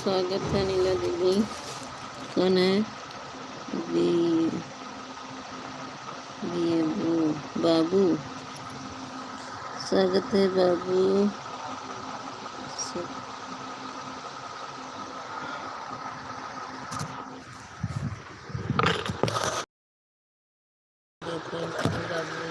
स्वागत है नीला दीदी। कौन है? बी बाबू, स्वागत है बाबू। बाबू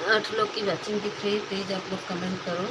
8 लोग की वॉचिंग दिख रही है, प्लीज आप लोग कमेंट करो।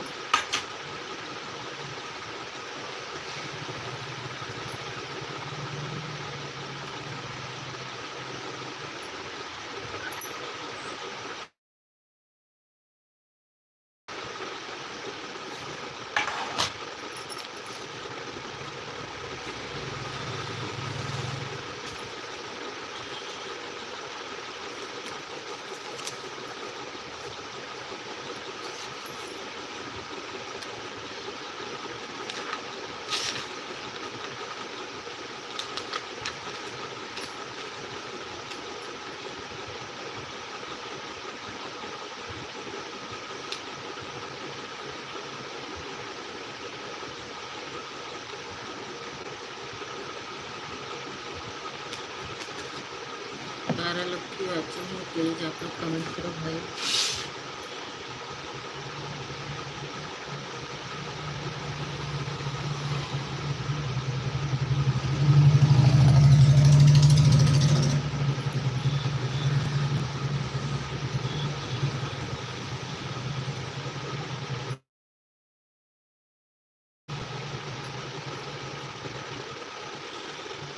लोग की वॉचिंग है, प्लीज आप लोग कमेंट करो भाई।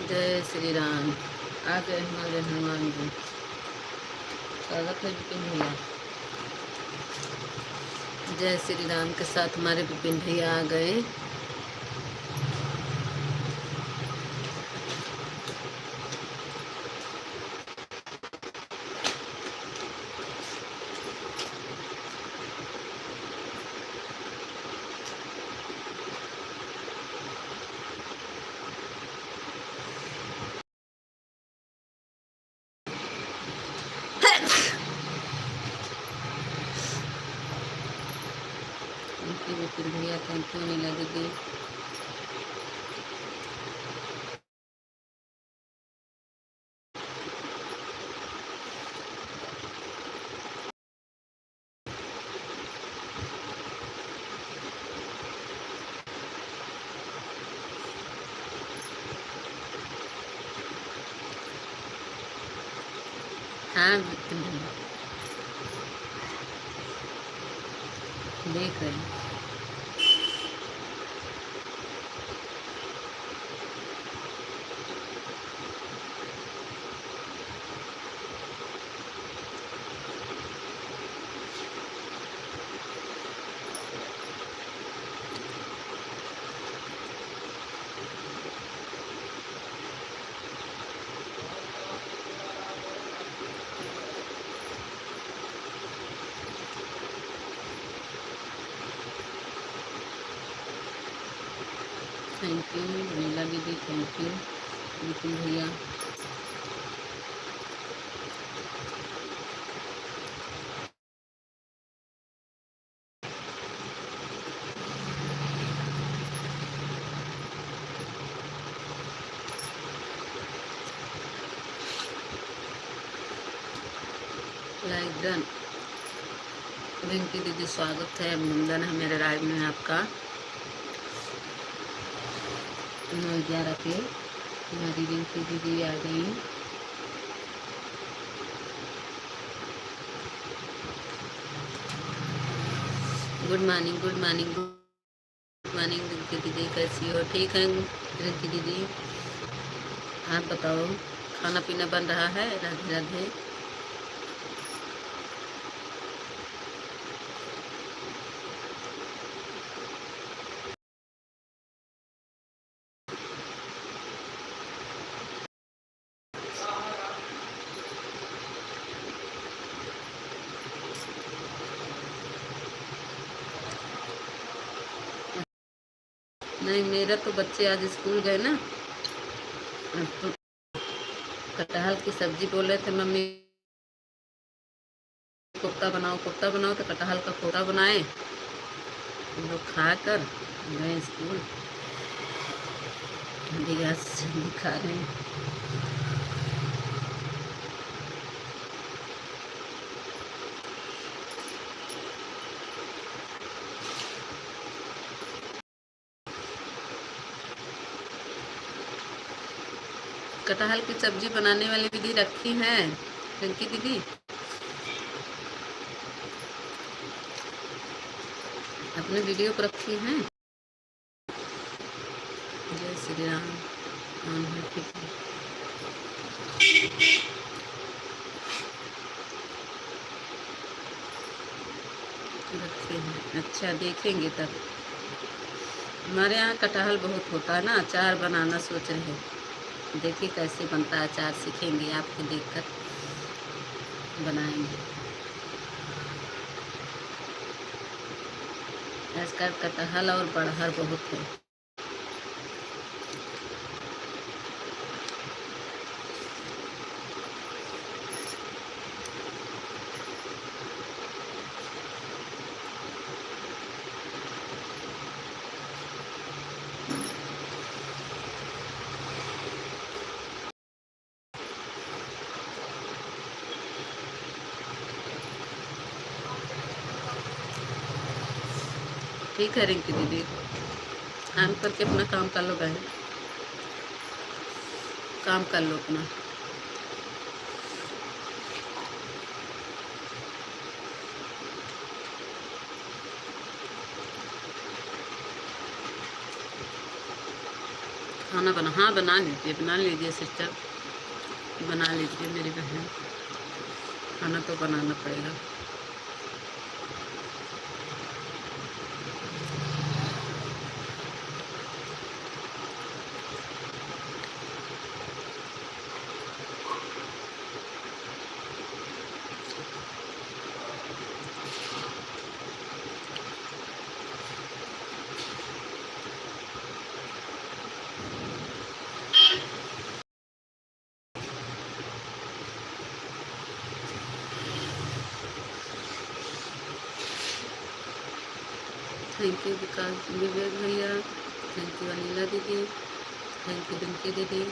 जय श्री राम। आ गए हमारे हनुमान जी। स्वागत है विपिन भैया। जय श्री राम के साथ हमारे विपिन भैया आ गए। विपिन भैया थैंक यू नीला दीदी। हाँ विपिन भैया देख रहे हैं। थैंक यू नीला दीदी, थैंक यू विपुल भैया। Like done. रिंकी दीदी स्वागत है, अभिनंदन है मेरे राय में आपका। 9:11 पे हमारी रिंकी दीदी आ गई। Good morning, good morning, good morning Rinki दीदी, कैसी हो? ठीक है रिंकी दीदी, आप बताओ खाना पीना बन रहा है? राधे राधे। नहीं, मेरा तो बच्चे आज स्कूल गए ना, तो कटहल की सब्जी बोल रहे थे मम्मी कोफ्ता बनाओ, कोफ्ता बनाओ, तो कटहल का कोफ्ता बनाए। हम लोग खा कर गए स्कूल, दिया सब्जी खा रहे हैं। कटहल की सब्जी बनाने वाली विधि रखी है रिंकी दीदी, अपने वीडियो पर रखी हैं। जय श्री राम। ठीक है, रखे हैं। अच्छा, देखेंगे तब। हमारे यहाँ कटहल बहुत होता है ना, अचार बनाना सोच रहे हैं, देखिए कैसे बनता है अचार, सीखेंगे आपको देखकर बनाएंगे। आजकल कटहल और बड़हर बहुत है। ठीक है रिंकी दीदी, आराम करके अपना काम कर लो बहन, काम कर लो अपना। खाना बना, हाँ बना लीजिए सिस्टर, बना लीजिए मेरी बहन, खाना तो बनाना पड़ेगा। थैंक यू विकास विवेक भैया, थैंक यू अनिला दीदी, थैंक यू रिंकी दीदी।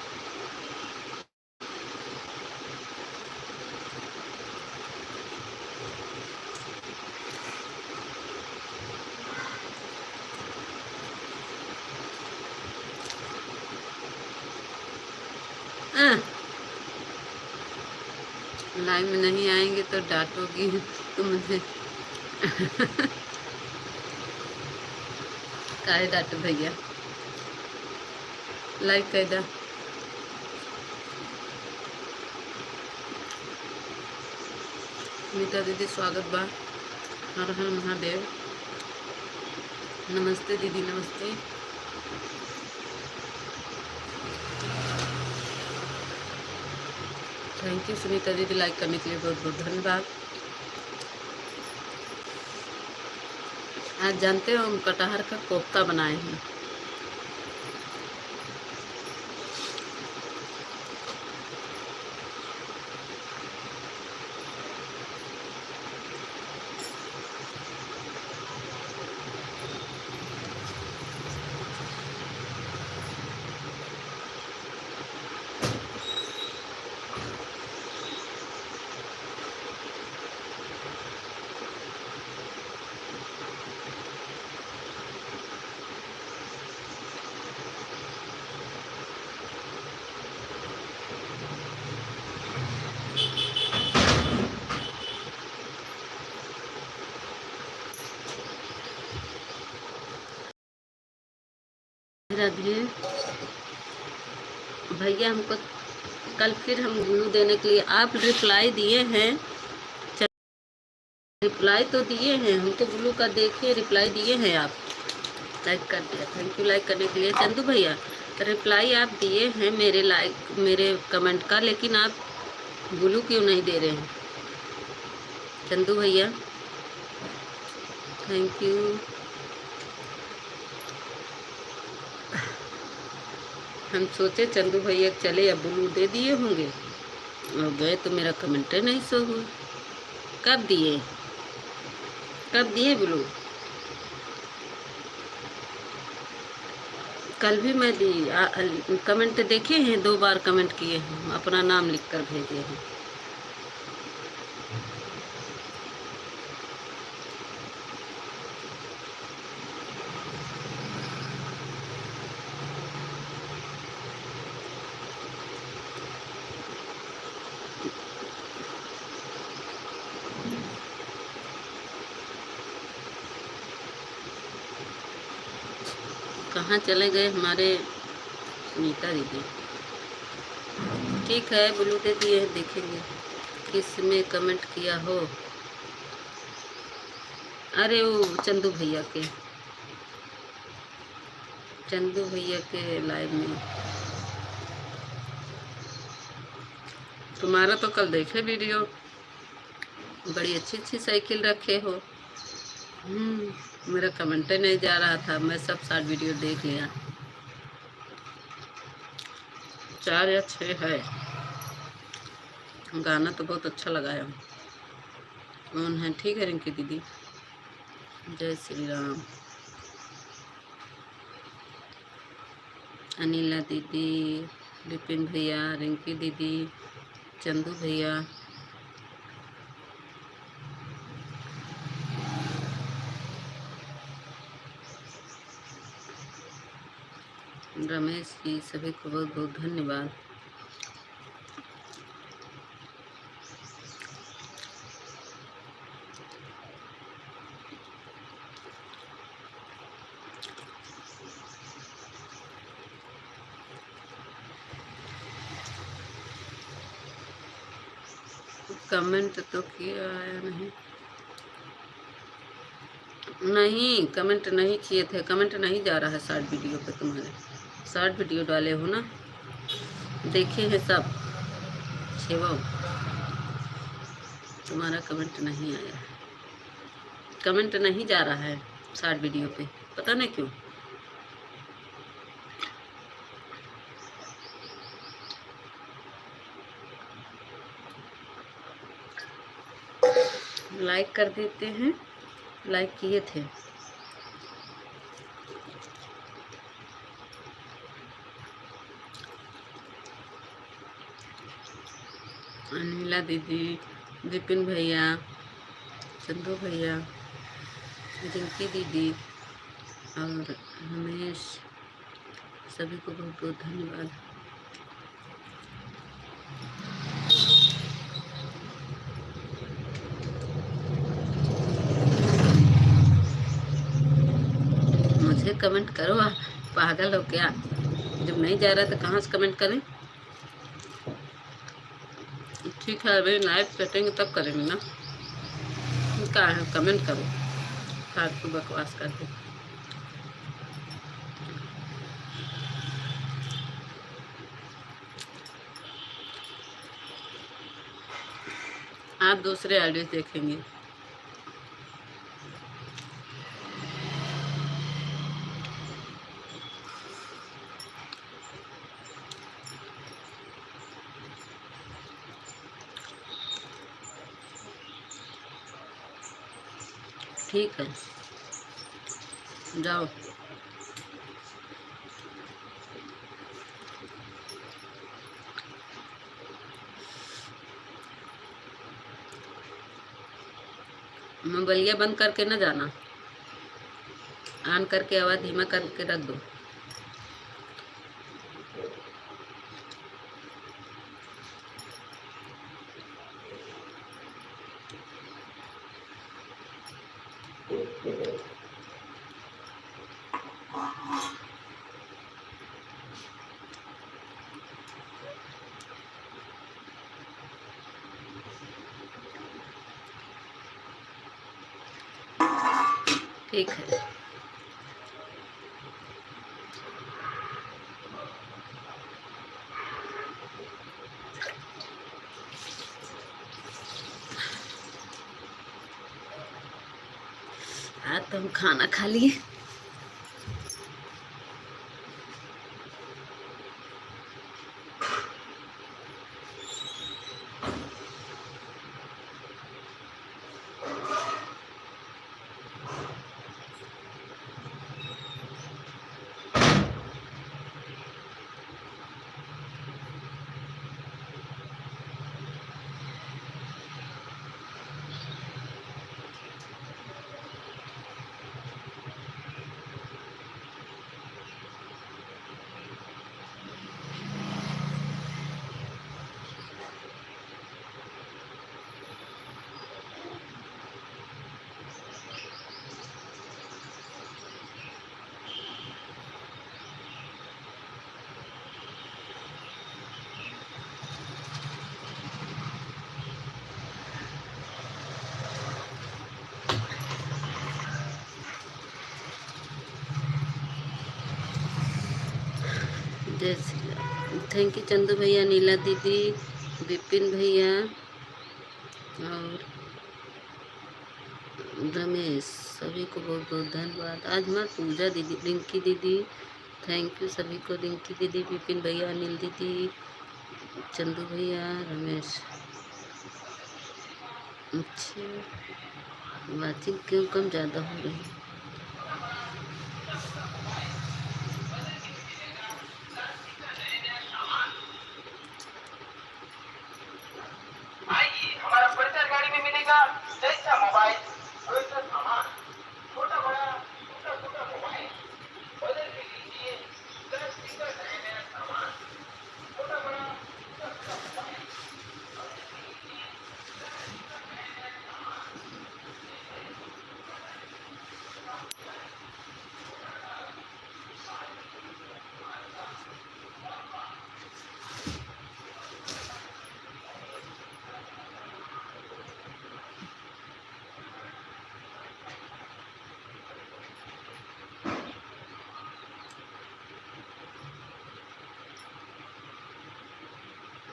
लाइव में नहीं आएंगे तो डांटोगी तुम मुझे। काहे डांटो भैया, लाइक कर दो। मीता दीदी स्वागत बा, हर हर महादेव। नमस्ते दीदी, नमस्ते। थैंक यू सुनीता दीदी, लाइक करने के लिए बहुत बहुत धन्यवाद। आज जानते हो हम कटहल का कोफ्ता बनाए हैं। राधे। भैया हमको कल फिर हम ग्लू देने के लिए आप रिप्लाई दिए हैं, रिप्लाई तो दिए हैं हमको ग्लू का, देखिए रिप्लाई दिए हैं आप, लाइक कर दिया, थैंक यू लाइक करने के लिए चंदू भैया। रिप्लाई आप दिए हैं मेरे लाइक मेरे कमेंट का, लेकिन आप ग्लू क्यों नहीं दे रहे हैं चंदू भैया, थैंक यू। हम सोचे चंदू भैया चले अब ब्लू दे दिए होंगे और गए तो मेरा कमेंट नहीं शो हुआ। कब दिए, कब दिए ब्लू? कल भी मैं दी, कमेंट देखे हैं, 2 बार कमेंट किए हैं, अपना नाम लिख कर भेजे हैं। कहाँ चले गए हमारे सुनीता दीदी? ठीक है ब्लू दे दिए, देखेंगे किस में कमेंट किया हो। अरे वो चंदू भैया के, चंदू भैया के लाइव में। तुम्हारा तो कल देखे वीडियो, बड़ी अच्छी अच्छी साइकिल रखे हो। मेरा कमेंट नहीं जा रहा था, मैं सब शॉर्ट वीडियो देख लिया, 4 या 6 है। गाना तो बहुत अच्छा लगाया। कौन है? ठीक है रिंकी दीदी, जय श्री राम। अनिला दीदी, विपिन भैया, रिंकी दीदी, चंदू भैया, रमेश जी, सभी को बहुत बहुत धन्यवाद। कमेंट तो किया आया नहीं, नहीं कमेंट नहीं किए थे, कमेंट नहीं जा रहा है शॉर्ट वीडियो पे। तुम्हारे शॉर्ट वीडियो डाले हो ना, देखे हैं सब, छेवा तुम्हारा कमेंट नहीं आया है, कमेंट नहीं जा रहा है शॉर्ट वीडियो पे, पता नहीं क्यों। लाइक कर देते हैं, लाइक किए थे। अनिला दीदी, विपिन भैया, चंदू भैया, रिंकी दीदी और रमेश, सभी को बहुत बहुत धन्यवाद। मुझे कमेंट करो, आप पागल हो क्या? जब नहीं जा रहा तो कहाँ से कमेंट करें? ठीक है अभी लाइव कटेंगे तब करेंगे ना, क्या है कमेंट करो, फालतू बकवास करके। आप दूसरे ऑडियो देखेंगे। ठीक है जाओ। मोबाइलिया बंद करके ना जाना, ऑन करके आवाज़ धीमा करके रख दो। ठीक है। आज तो हम खाना खा लिए। जैसे थैंक यू चंदू भैया, नीला दीदी, विपिन भैया और रमेश, सभी को बहुत बहुत धन्यवाद। आज हमारी पूजा दीदी, रिंकी दीदी, थैंक यू सभी को। रिंकी दीदी, विपिन भैया, अनिल दीदी, चंदू भैया, रमेश। अच्छा, वाचिंग क्यों कम ज़्यादा हो रही है? हमारा परिचय गाड़ी में मिलेगा, जैसा मोबाइल वैसा सामान, छोटा बड़ा टूटा फूटा मोबाइल बदल के लीजिए, 10 टिकट नया नया सामान, छोटा बड़ा टूटा फूटा मोबाइल बदल के लीजिए, 10 टिकट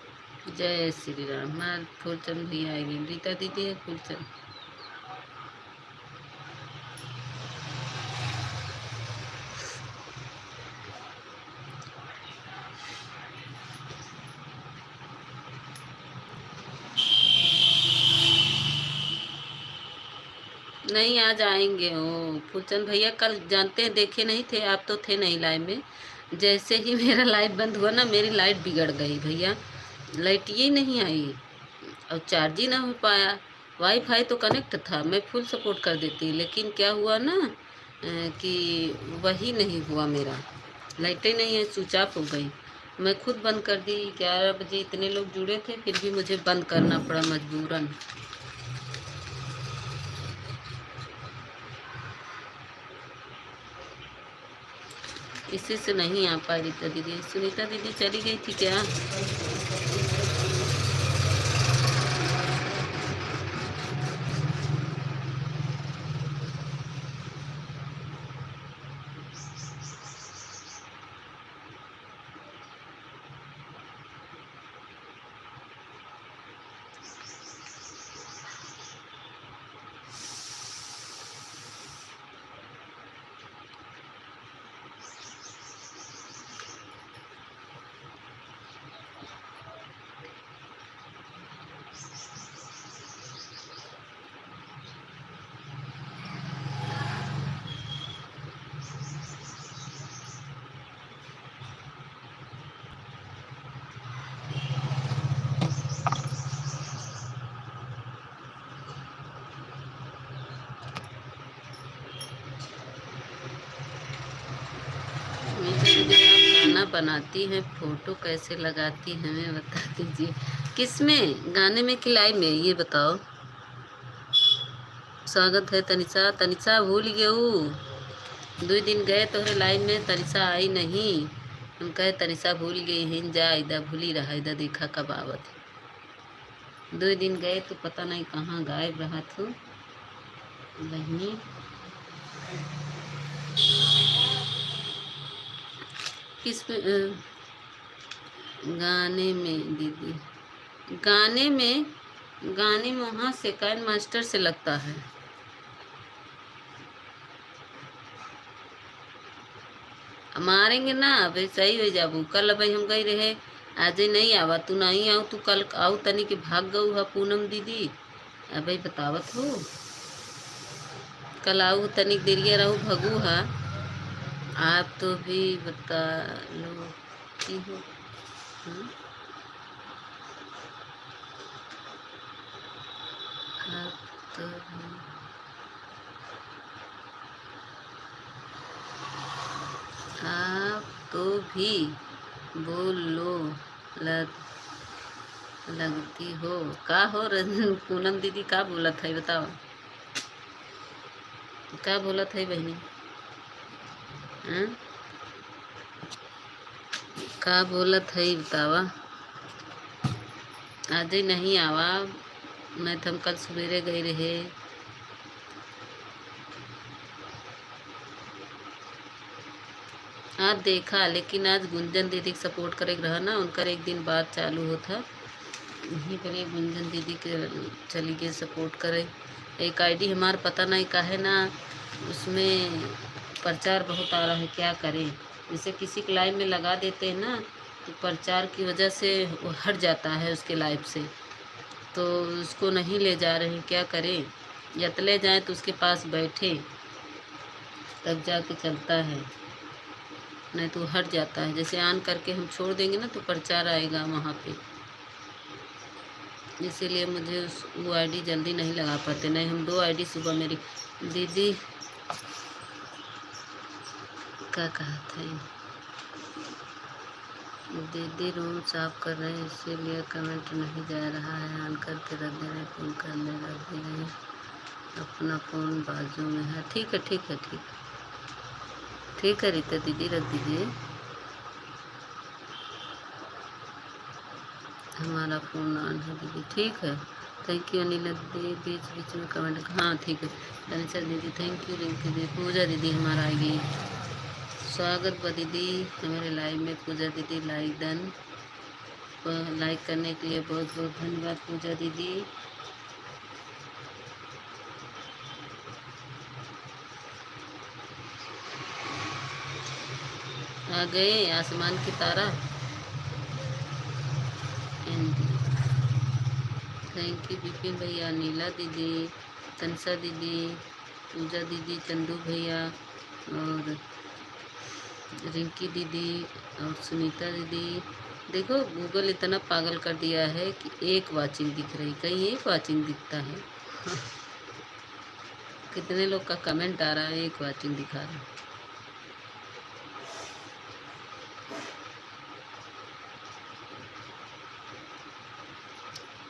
नया नया सामान। जय श्री राम। हमारे फूलचंद भी आएगी, रीता दीदी है फूलचंद। नहीं, आज आएंगे वो फूलचंद भैया। कल जानते हैं, देखे नहीं थे आप, तो थे नहीं लाइव में। जैसे ही मेरा लाइट बंद हुआ ना, मेरी लाइट बिगड़ गई भैया। लाइट ही नहीं आई और चार्ज ही ना हो पाया। वाईफाई तो कनेक्ट था, मैं फुल सपोर्ट कर देती, लेकिन क्या हुआ ना कि वही नहीं हुआ मेरा। लाइट ही नहीं है, स्विच ऑफ हो गई। मैं खुद बंद कर दी। 11 बजे इतने लोग जुड़े थे, फिर भी मुझे बंद करना पड़ा मजबूरन। इसी से नहीं आ पाई रीता दीदी। सुनीता दीदी चली गई थी क्या? खाना बनाती हैं, फोटो कैसे लगाती हैं हमें बता दीजिए। किस में, गाने में कि लाइव में, ये बताओ। स्वागत है तनिषा। तनिषा भूल गयू, 2 दिन गए तोहरे लाइव में, तनिषा आई नहीं। हम कहे तनिषा भूल गई हिन, जा इधर भूली रहा, इधर देखा कब आवत। 2 दिन गए तो पता नहीं कहाँ गायब रहा था बहनी। किस पे गाने में दीदी, गाने में, गाने में वहाँ सेकंड मास्टर से लगता है। मारेंगे ना भाई, सही हो जाबू। कल भाई हम गई रहे, आज नहीं आवा, तू नहीं आऊ, तू कल आऊ तनी के भाग गऊ है पूनम दीदी। भाई बतावत हो, कल आऊ तनिक देरिया रहू भगू है। आप तो भी बता लो की हो। आप तो भी, आप तो भी बोल लो, लग, लगती हो। का हो पूनम दीदी, का बोला था बताओ, का बोला था बहनी? हाँ? का बोला था बतावा। आज ही नहीं आवा, नहीं तो हम कल सवेरे गए रहे। आज देखा, लेकिन आज गुंजन दीदी के सपोर्ट करे रहा ना, उनका एक दिन बाद चालू होता, वहीं पर ये गुंजन दीदी के चली गई सपोर्ट करे। एक आईडी हमारा पता नहीं का है ना, उसमें प्रचार बहुत आ रहा है, क्या करें। जैसे किसी के लाइव में लगा देते हैं ना, तो प्रचार की वजह से वो हट जाता है उसके लाइव से, तो उसको नहीं ले जा रहे हैं, क्या करें। या तो ले जाएँ तो उसके पास बैठे, तब जाके चलता है, नहीं तो हट जाता है। जैसे ऑन करके हम छोड़ देंगे ना, तो प्रचार आएगा वहाँ पे, इसीलिए मुझे वो आईडी जल्दी नहीं लगा पाते। नहीं, हम 2 आईडी सुबह मेरी दीदी क्या कहा था, दीदी रूम साफ कर रहे हैं इसीलिए कमेंट नहीं जा रहा है, ऑन करके रख दे रहे, फ़ोन करने रख दे रहे, अपना फ़ोन बाजू में है। ठीक है ठीक है ठीक है ठीक है रीता दीदी, रख दीजिए, हमारा फ़ोन ऑन है दीदी। ठीक है, थैंक यू अनिला दीदी, बीच बीच में कमेंट, हाँ ठीक है। धनसर दीदी थैंक यू, रिंकी दीदी, पूजा दीदी हमारा आएगी, स्वागत बा दीदी हमारे लाइव में। पूजा दीदी लाइक डन, लाइक करने के लिए बहुत बहुत धन्यवाद पूजा दीदी। आ गए आसमान की तारा। थैंक यू विपिन भैया, नीला दीदी, तनसा दीदी, पूजा दीदी, चंदू भैया और रिंकी दीदी और सुनीता दीदी। देखो गूगल इतना पागल कर दिया है कि एक वाचिंग दिख रही, कहीं एक वाचिंग दिखता है। कितने लोग का कमेंट आ रहा है, एक वाचिंग दिखा रहा है।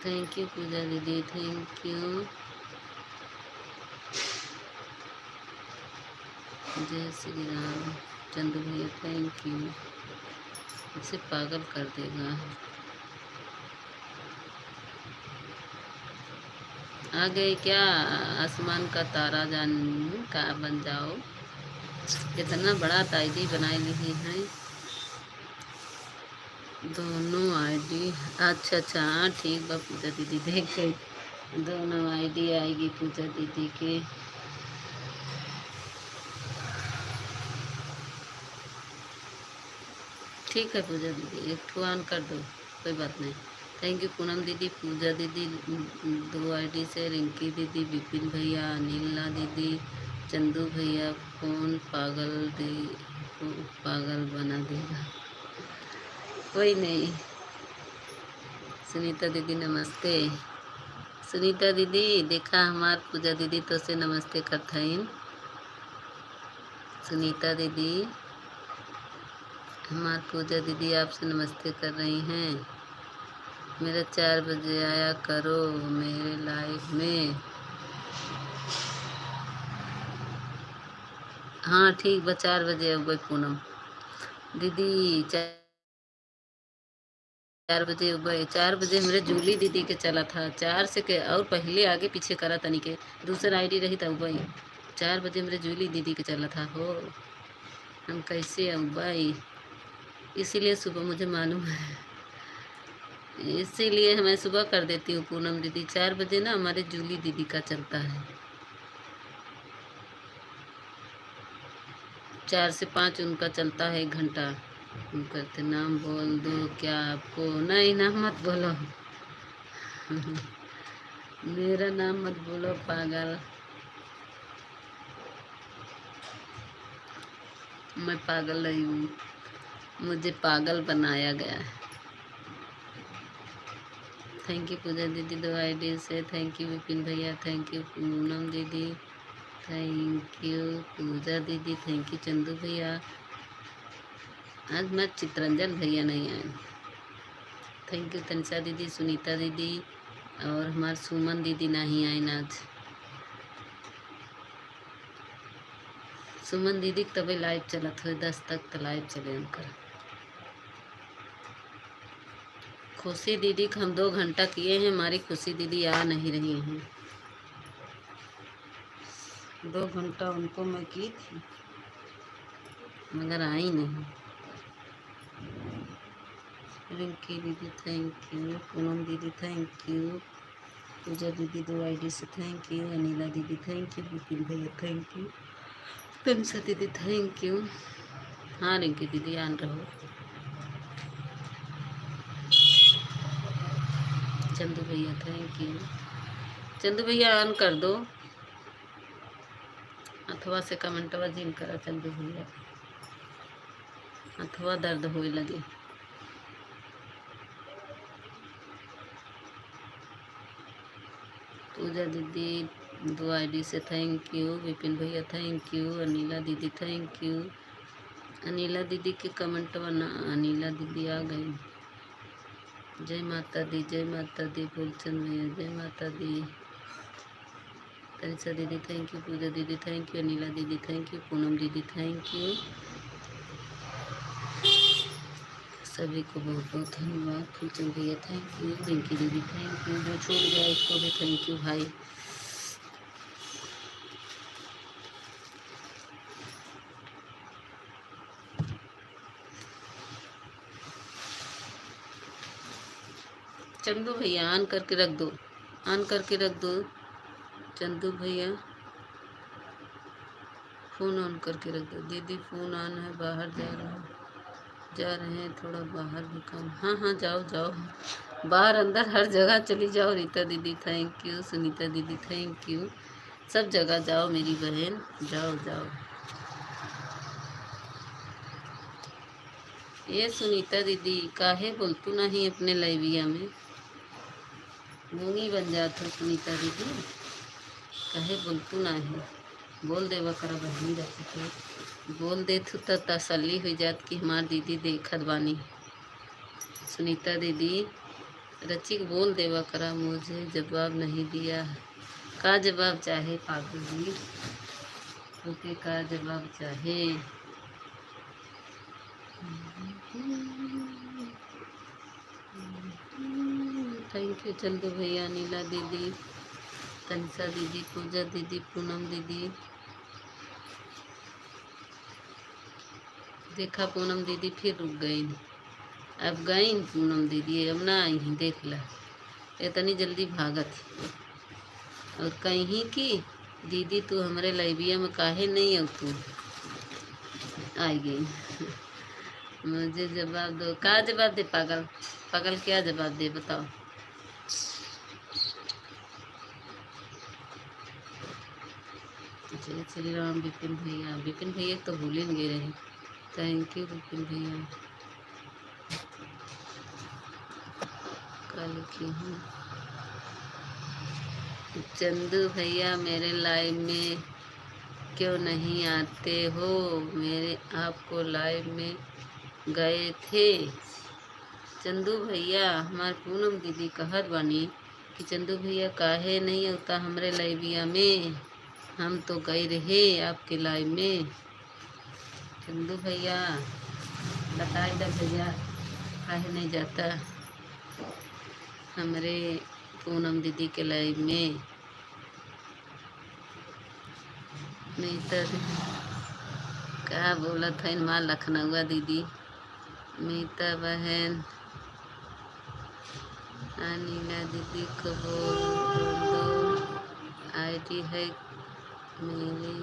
थैंक यू पूजा दीदी, थैंक यू। जय श्री राम चंदू भैया, थैंक यू। इसे पागल कर देगा। आ गए क्या आसमान का तारा, जान का बन जाओ। कितना बड़ा आईडी बनाई ली है, दोनों आईडी। अच्छा अच्छा हाँ ठीक बा पूजा दीदी, देख गई दोनों आईडी आएगी पूजा दीदी के। ठीक है पूजा दीदी, एक ठो ऑन कर दो, कोई बात नहीं। थैंक यू पूनम दीदी, पूजा दीदी 2 आईडी से, रिंकी दीदी, विपिन भैया, नीला दीदी, चंदू भैया, फ़ोन पागल बना देगा, कोई नहीं। सुनीता दीदी नमस्ते, सुनीता दीदी देखा हमार पूजा दीदी तो से नमस्ते कथईन। सुनीता दीदी हमार पूजा दीदी आपसे नमस्ते कर रही हैं। मेरा 4 बजे आया करो मेरे लाइफ में। हाँ ठीक बा, 4 बजे अब गई पूनम दीदी, 4 बजे उबे, 4 बजे मेरे जूली दीदी के चला था, 4 से के और पहले आगे पीछे करा तनी के, दूसरा आईडी रही था उबई। 4 बजे मेरे जूली दीदी के चला था हो। हम कैसे आऊँ भाई, इसीलिए सुबह मुझे मालूम है, इसीलिए मैं सुबह कर देती हूँ पूनम दीदी। 4 बजे ना हमारे जूली दीदी का चलता है, 4 से 5 उनका चलता है 1 घंटा। हम कहते नाम बोल दो क्या आपको, नहीं नाम मत बोलो मेरा नाम मत बोलो पागल, मैं पागल नहीं हूँ, मुझे पागल बनाया गया है। थैंक यू पूजा दीदी 2 ID से, थैंक यू विपिन भैया, थैंक यू पूनम दीदी, थैंक यू पूजा दीदी, थैंक यू चंदू भैया। आज मैं चित्रंजन भैया नहीं आए। थैंक यू तनिषा दीदी, सुनीता दीदी और हमारे सुमन दीदी नहीं आए आज। सुमन दीदी तभी लाइव चला था 10 तक तो लाइव चले उनकर। खुशी दीदी को हम 2 घंटा किए हैं, हमारी खुशी दीदी आ नहीं रही हैं। 2 घंटा उनको मैं की थी मगर आई नहीं। रिंकी दीदी थैंक यू, पूनम दीदी थैंक यू, पूजा दीदी 2 ID से थैंक यू, अनिला दीदी थैंक यू, विपिन भैया थैंक यू, तनिषा दीदी थैंक यू। हाँ रिंकी दीदी आन रहो। चंदू भैया थैंक यू, चंदू भैया ऑन कर दो अथवा से कमेंटवा जिन करा चंदू भैया, अथवा दर्द होए लगे। पूजा दीदी 2 ID से थैंक यू, विपिन भैया थैंक यू, अनिला दीदी थैंक यू। अनिला दीदी के कमेंट बना, अनिला दीदी आ गई। जय माता दी, जय माता दी, फूलचंद भैया जय माता दी। तनिषा दीदी थैंक यू, पूजा दीदी थैंक यू, अनिला दीदी थैंक यू, पूनम दीदी थैंक यू। सभी को बहुत बहुत धन्यवाद। फूलचंद भैया थैंक यू, रिंकी दीदी थैंक यू, जो छूट गया उसको भी थैंक यू भाई। चंदू भैया ऑन करके रख दो, ऑन करके रख दो चंदू भैया, फ़ोन ऑन करके रख दो। दीदी फ़ोन ऑन है, बाहर जा रहे हैं, थोड़ा बाहर भी काम। हाँ हाँ जाओ जाओ, बाहर अंदर हर जगह चली जाओ। रीता दीदी थैंक यू, सुनीता दीदी थैंक यू, सब जगह जाओ मेरी बहन, जाओ जाओ। ये सुनीता दीदी काहे बोलतू नहीं अपने लाइविया में, गूंगी बन जात हो सुनीता दीदी, काहे बोलतू नहीं, बोल देवा करा बहनी रखी के, बोल दे तो तसल्ली हो जात कि हमार दीदी देखत बानी। सुनीता दीदी रची बोल देवा करा, मुझे जवाब नहीं दिया। का जवाब चाहे पागल जी, ओके का जवाब चाहे। थैंक यू चंदू भैया, नीला दीदी, तनिषा दीदी, पूजा दीदी, पूनम दीदी। देखा पूनम दीदी फिर रुक गई, अब गई पूनम दीदी, अब ना आई ही, देख ला इतनी जल्दी भागत। और कहीं की दीदी तू हमारे लाइबिया में काहे नहीं अब तू आई गई मुझे जवाब दो, का जवाब दे पागल, पागल क्या जवाब दे बताओ। जय श्री राम विपिन भैया, विपिन भैया तो भूल ही नहीं रहे। थैंक यू विपिन भैया, कल की हूँ। चंदू भैया मेरे लाइव में क्यों नहीं आते हो, मेरे आपको लाइव में गए थे। चंदू भैया हमारे पूनम दीदी कहत बानी कि चंदू भैया काहे नहीं होता हमारे लाइविया में, हम तो गए रहे आपके लाइव में। चंदू भैया बताए दे भैया काहे नहीं जाता हमारे पूनम दीदी के लाइव में। मीता दीदी क्या बोला था इन माँ लखनऊआ दीदी। मीता बहन अनिला दीदी को बोल दो आईडी है मेरी।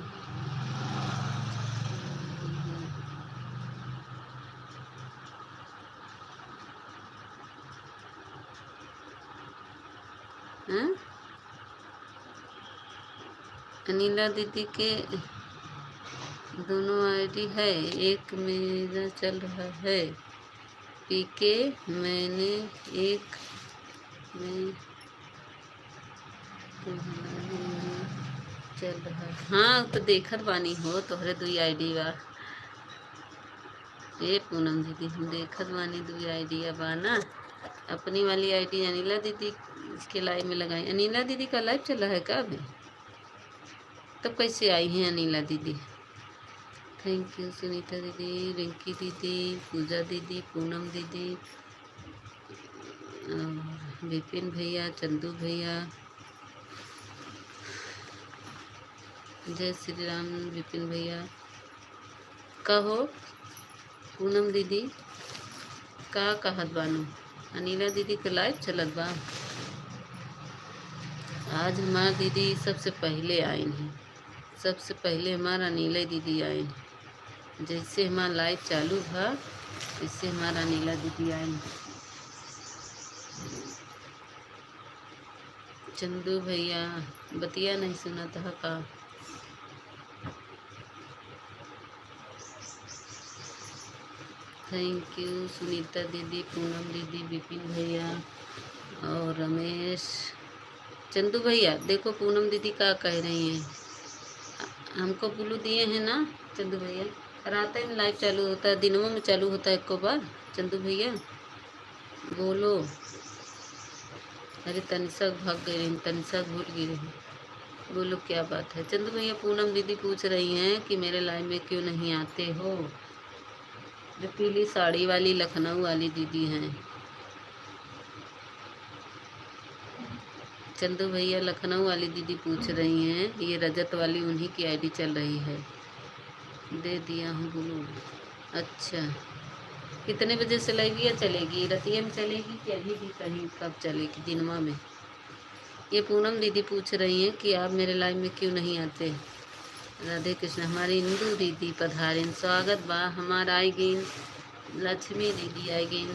हाँ? अनिला दीदी के दोनों आईडी है, एक मेरा चल रहा है पीके, मैंने एक में तुम्हारी चल रहा है। हाँ तो देखत बानी हो तोहरे दुई आईडी बा। ए पूनम दीदी हम देखत बानी दुई आईडी बा ना। अपनी वाली आईडी अनिला दीदी के लाइव में लगाई। अनिला दीदी का लाइव चल रहा है क्या अभी? तब कैसे आई हैं अनिला दीदी? थैंक यू सुनीता दीदी, रिंकी दीदी, पूजा दीदी, पूनम दीदी, विपिन भैया, चंदू भैया, जय श्री राम विपिन भैया। कहो पूनम दीदी का कहत बानू? अनिला दीदी के लाइव चलत बा। आज हमार दीदी सबसे पहले आइन हैं, सबसे पहले हमारा अनिला दीदी आए। जैसे हमारा लाइव चालू था इससे हमारा अनिला दीदी आए। चंदू भैया बतिया नहीं सुना था का? थैंक यू सुनीता दीदी, पूनम दीदी, विपिन भैया और रमेश। चंदू भैया देखो पूनम दीदी क्या कह रही हैं। हमको ब्लू दिए हैं ना चंदू भैया? रात में लाइव चालू होता है, दिनों में चालू होता है एक बार। चंदू भैया बोलो। अरे तनिषा भाग गई रही, तनिषा भूल गई रही। बोलो क्या बात है चंदू भैया? पूनम दीदी पूछ रही हैं कि मेरे लाइव में क्यों नहीं आते हो। जो पीली साड़ी वाली लखनऊ वाली दीदी हैं। चंदू भैया लखनऊ वाली दीदी पूछ रही हैं, ये रजत वाली उन्हीं की आईडी चल रही है। दे दिया हूँ बोलो। अच्छा कितने बजे से लाइव चलेगी? रतिया में चलेगी कि अभी भी कहीं कब चलेगी? दिनवा में? ये पूनम दीदी पूछ रही हैं कि आप मेरे लाइव में क्यों नहीं आते। राधे कृष्ण। हमारी इंदू दीदी पधारिन, स्वागत बा। हमारा आई गई लक्ष्मी दीदी आई गई।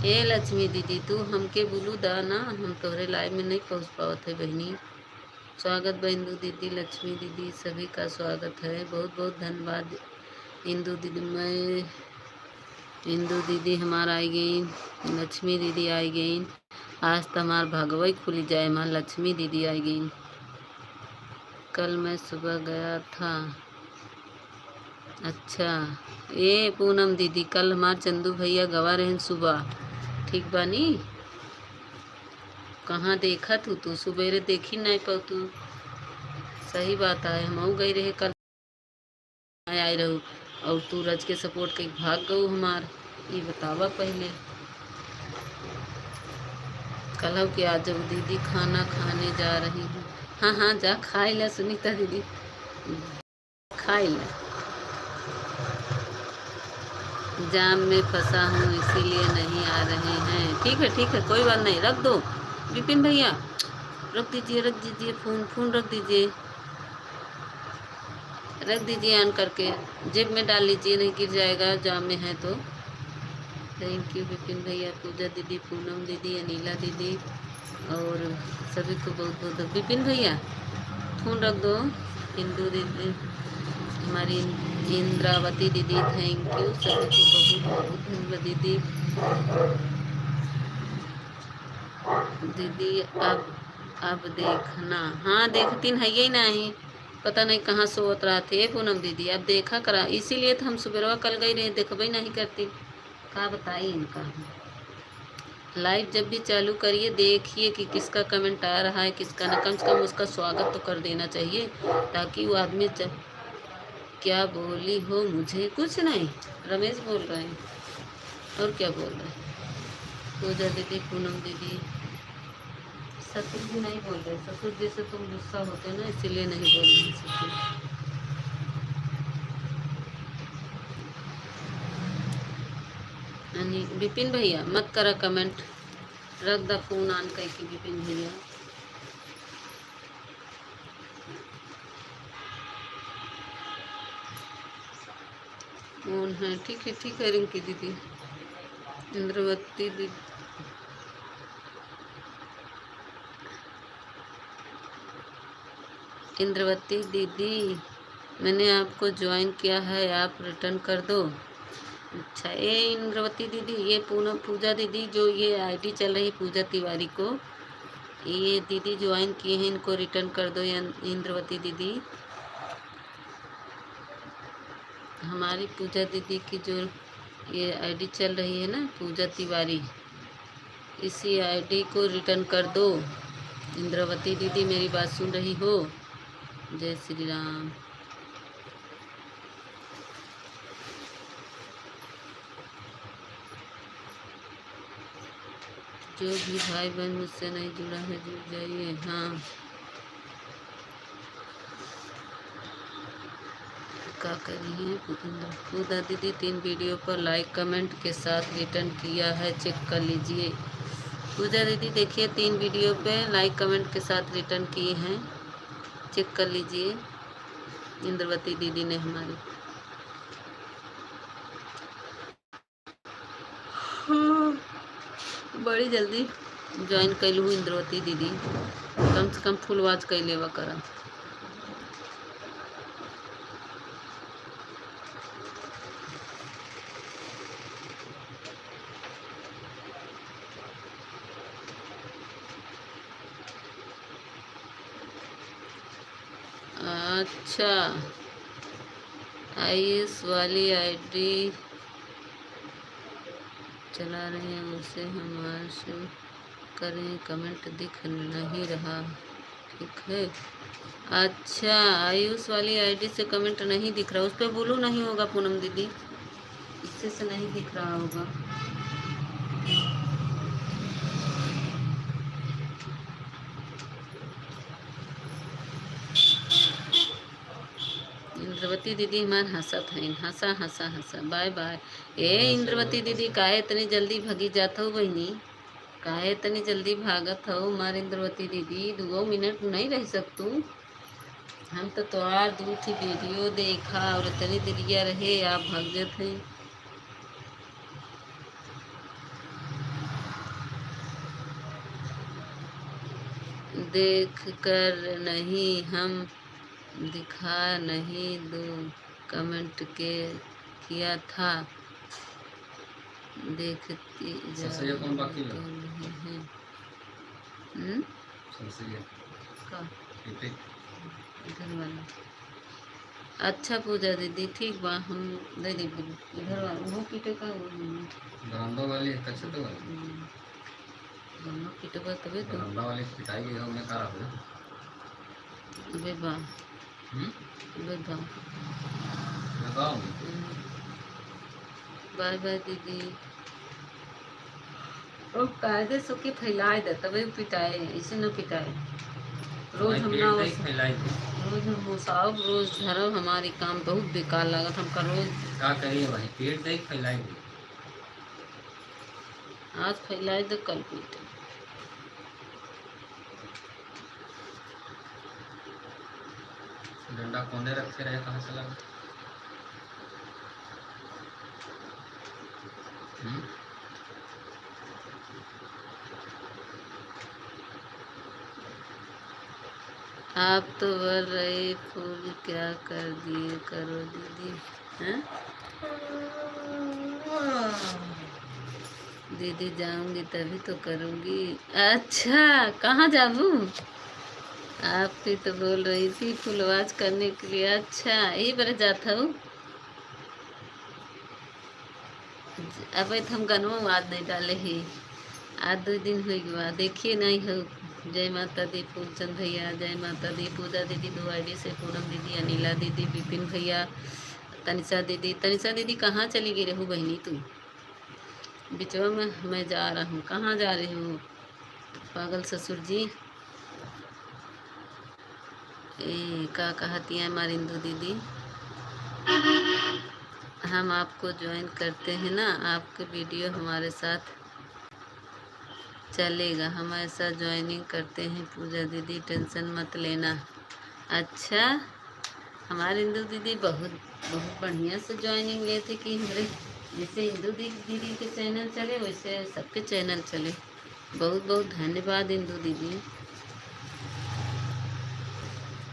ए लक्ष्मी दीदी तू हमके बोलू दा ना, हम तोहरे लाइव में नहीं पहुँच पावत है बहनी। स्वागत बा इंदू दीदी, लक्ष्मी दीदी, सभी का स्वागत है। बहुत बहुत धन्यवाद इंदू दीदी। मैं इंदू दीदी हमारा आई गई, लक्ष्मी दीदी आई गई। आज तो हमार भगवई खुली जाए, हमार लक्ष्मी दीदी आई गई। कल मैं सुबह गया था। अच्छा ए पूनम दीदी कल हमार चंदू भैया गवा रहे सुबह, ठीक बानी? कहाँ देखा तू सुबेरे देखी नहीं पाऊ तू। सही बात है, हम गई रहे कल आए रहू और तू रज के सपोर्ट के भाग गऊ हमार। ये बतावा पहले। कल कि आज जब दीदी खाना खाने जा रही हूँ। हाँ हाँ जा खाई ला सुनीता दीदी, खाई ला। जाम में फंसा हूँ इसीलिए नहीं आ रहे हैं। ठीक है कोई बात नहीं, रख दो विपिन भैया, रख दीजिए फोन रख दीजिए ऑन करके जेब में डाल लीजिए, नहीं गिर जाएगा जाम में है तो। थैंक यू विपिन भैया, पूजा दीदी, पूनम दीदी, अनिला दीदी और सभी को बहुत बहुत। विपिन भैया फोन रख दो। इंदू दीदी, हमारी इंद्रावती दीदी, थैंक यू सभी को बहुत बहुत धन्यवाद दीदी। दीदी अब देखना। हाँ देखती है ही नहीं, पता नहीं कहाँ सोत रहा थे पूनम दीदी। अब देखा करा, इसीलिए तो हम सुबह कल गई रहे, देखबे नहीं करती। क्या बताइए इनका। लाइव जब भी चालू करिए देखिए कि किसका कमेंट आ रहा है किसका ना, कम से कम उसका स्वागत तो कर देना चाहिए ताकि वो आदमी क्या बोली हो? मुझे कुछ नहीं, रमेश बोल रहे हैं और क्या बोल रहे हैं। पूजा दीदी, पूनम दीदी, ससुर जी नहीं बोल रहे। ससुर जी से तुम गुस्सा होते ना, इसीलिए नहीं बोल रहे ससुर। विपिन भैया मत करा कमेंट, रख द फोन ऑन करके विपिन भैया। फोन है, ठीक है रिंकी दीदी। इंद्रवती दीदी, इंद्रवती दीदी मैंने आपको ज्वाइन किया है, आप रिटर्न कर दो। अच्छा, ये इंद्रवती दीदी, ये पूजा दीदी जो ये आईडी चल रही पूजा तिवारी को, ये दीदी ज्वाइन किए हैं, इनको रिटर्न कर दो। इंद्रवती दीदी, हमारी पूजा दीदी की जो ये आईडी चल रही है ना पूजा तिवारी, इसी आईडी को रिटर्न कर दो। इंद्रवती दीदी मेरी बात सुन रही हो? जय श्री राम। जो भी भाई बहन मुझसे नहीं जुड़ा है जुड़ जाइए। हाँ, क्या कर रही है पूजा दीदी? 3 वीडियो पर लाइक कमेंट के साथ रिटर्न किया है, चेक कर लीजिए। पूजा दीदी देखिए, 3 वीडियो पे लाइक कमेंट के साथ रिटर्न किए हैं, चेक कर लीजिए। इंद्रवती दीदी ने हमारी बड़ी जल्दी ज्वाइन कैलू इंद्रवती दीदी, कम से कम फुल वॉच कैले वा करा। अच्छा, आयुष वाली आईडी चला रहे हैं, उसे हमारे से करें, कमेंट दिख नहीं रहा। ठीक है, अच्छा आयुष वाली आईडी से कमेंट नहीं दिख रहा, उस पर बोलो नहीं होगा पूनम दीदी, इससे से नहीं दिख रहा होगा। इंद्रवती दीदी हमारे हंसत हैं, हंसा हंसा हंसा। Bye bye. ए इंद्रवती दीदी काहे इतनी जल्दी भगी जात हो बहनी, काहे इतनी जल्दी भागत हो हमारे इंद्रवती दीदी? 2 मिनट नहीं रह सकतू? हम तो तोहार 2 थी वीडियो देखा और इतनी दिलिया रहे, आप भाग जाते हैं। देख कर नहीं, हम दिखा नहीं, 2 कमेंट के किया था, देखती जा रही है। इधर वाला अच्छा पूजा दीदी, ठीक बा, हम दे दी इधर वाला वो पीटे का बरामदा वाली कच्चे तो दोनों पीटे का तबे तो बरामदा वाली पिटाई गई हमने कहा है अबे बा अबे बा बताओ। बाय बाय दीदी। और कायदे सो के फैलाए दे तबे पिटाए, ऐसे न पिटाए। रोज हम ना रोज हम साहब रोज धरब, हमारी काम बहुत बेकार लागत हमका। रोज क्या करिए भाई, पेट दे फैलाई दे, आज फैलाए दे कल पीटे। डंडा कोने रखे रहे, कहाँ से लगा? आप तो बोल रहे फूल क्या कर दिए करो दीदी, हैं? दीदी जाऊंगी तभी तो करूंगी। अच्छा कहाँ जाऊँ? आप भी तो बोल रही थी फुलवाज करने के लिए। अच्छा यही बार जाता हूँ। अब हम गनवा वाद नहीं डाले ही, आज 2 दिन हुई गवा, देखिए नहीं हो। जय माता दी फूलचंद भैया, जय माता दी। पूजा दीदी 2 आईडी से, पूनम दीदी, अनिला दीदी, विपिन भैया, तनिषा दीदी। तनिषा दीदी कहाँ चली गई रहू बहनी तू? बिचवा में मैं जा रहा हूँ, कहाँ जा रही हूँ पागल ससुर जी? ए का कहती है हमारी इंदु दीदी? हम आपको ज्वाइन करते हैं ना, आपके वीडियो हमारे साथ चलेगा, हम ऐसा ज्वाइनिंग करते हैं पूजा दीदी, टेंशन मत लेना। अच्छा, हमारे इंदू दीदी बहुत बहुत बढ़िया से ज्वाइनिंग लेते कि हमारे जैसे इंदू दीदी के चैनल चले वैसे सबके चैनल चले। बहुत बहुत धन्यवाद इंदू दीदी।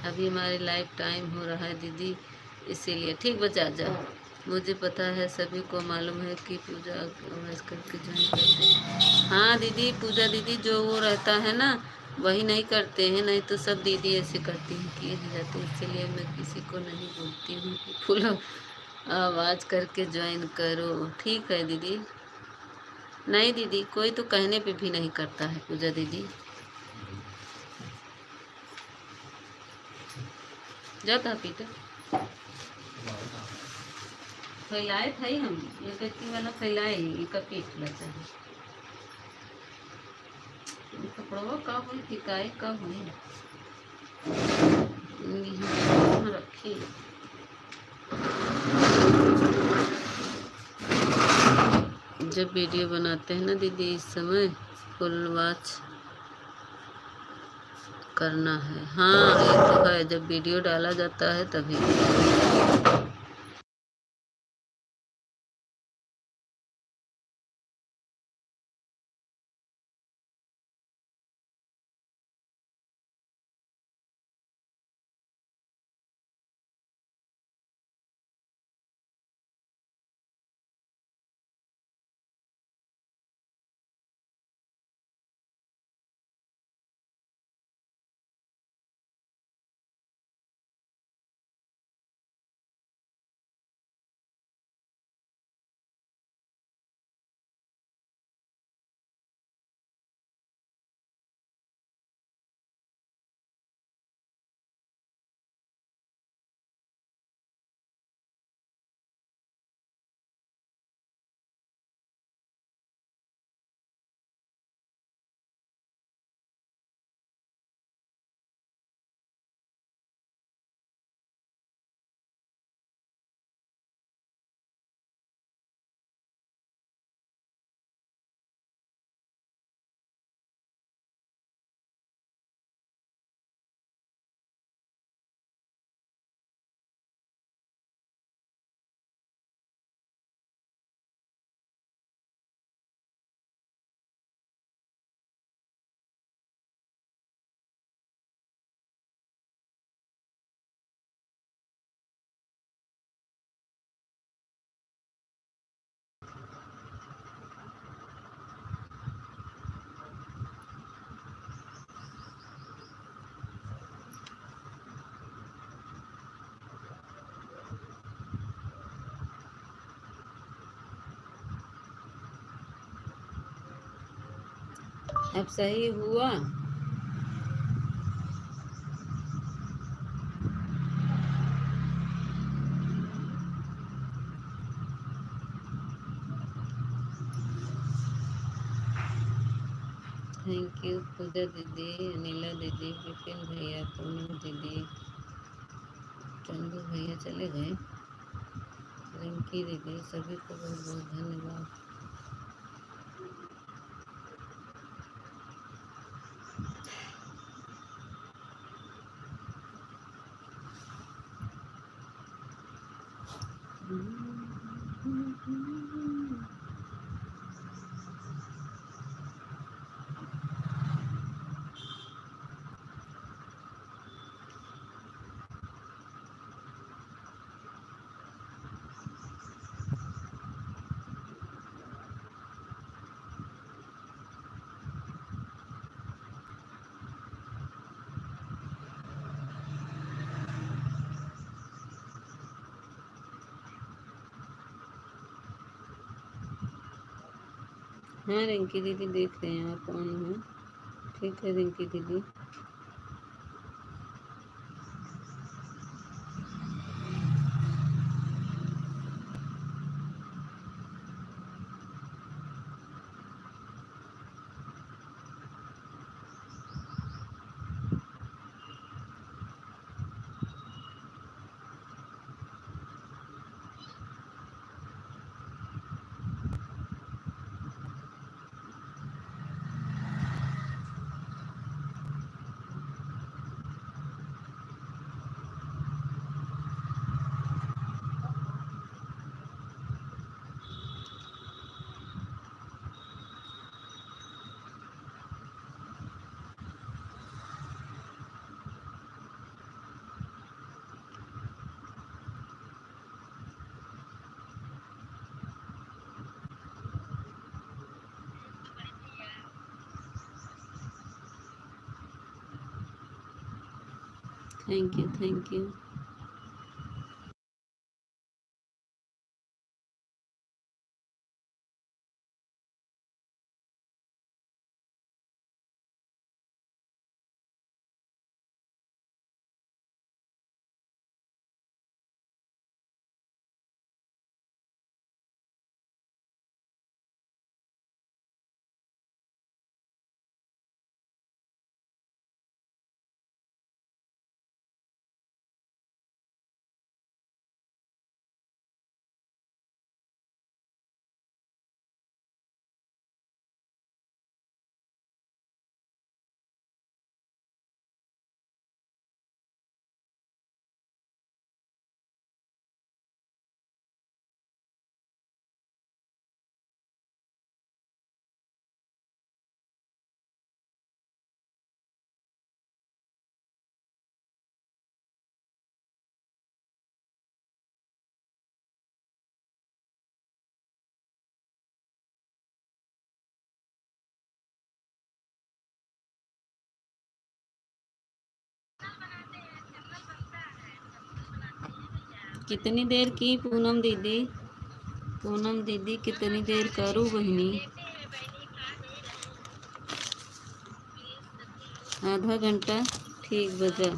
अभी हमारे लाइव टाइम हो रहा है दीदी, इसीलिए ठीक बचा जाओ। मुझे पता है, सभी को मालूम है कि पूजा आवाज करके ज्वाइन करते हैं। हाँ दीदी, पूजा दीदी जो वो रहता है ना वही नहीं करते हैं, नहीं तो सब दीदी ऐसे करती हैं किए नहीं जाते। इसलिए मैं किसी को नहीं बोलती हूँ कि फुल आवाज़ करके ज्वाइन करो। ठीक है दीदी। नहीं दीदी, कोई तो कहने पे भी नहीं करता है पूजा दीदी। जाओ था पीटर, फैलाए था ही हम, एक व्यक्ति वाला फैलाए ही, एक पीठ बचा है। कपड़वा का हुई टिकाई का हुई रखी। जब वीडियो बनाते हैं ना दीदी, इस समय फुल वॉच करना है। हाँ ये तो है, जब वीडियो डाला जाता है तभी। अब सही हुआ। थैंक यू पूजा दीदी, अनिला दीदी, विपिन भैया, पूनम दीदी, चंदू भैया चले गए, रिंकी दीदी, सभी को बहुत बहुत धन्यवाद। हाँ रिंकी दीदी, देख रहे हैं आप कौन हो। ठीक है रिंकी दीदी। Thank you, thank you. कितनी देर की पूनम दीदी? पूनम दीदी कितनी देर करूँ बहनी? आधा घंटा। ठीक बजा।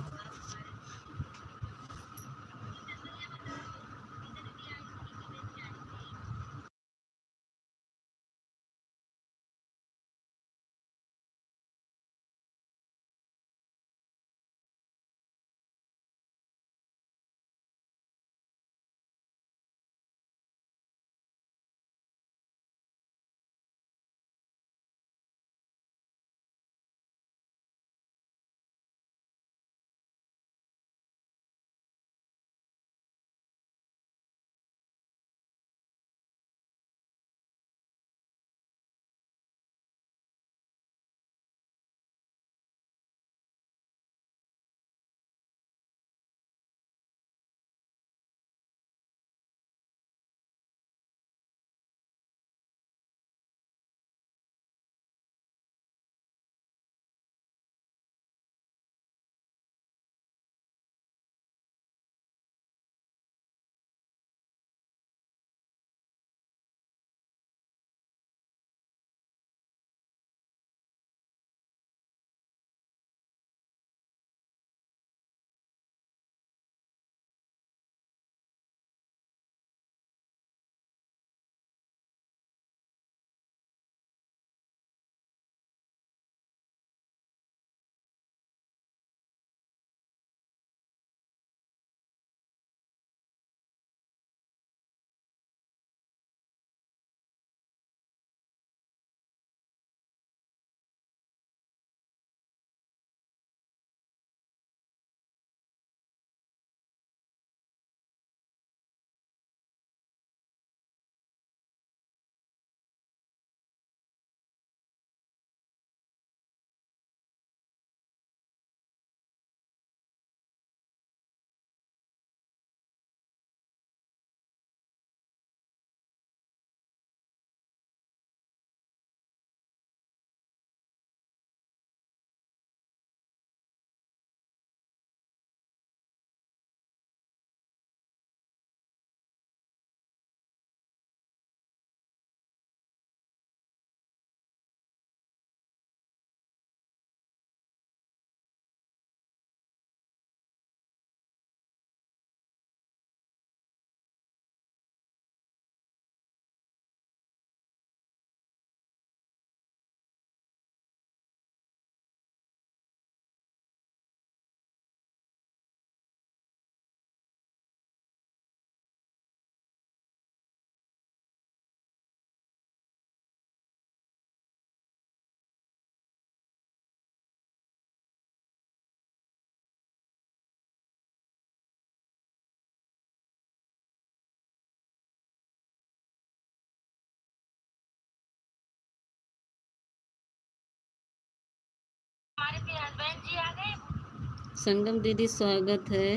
संगम दीदी स्वागत है।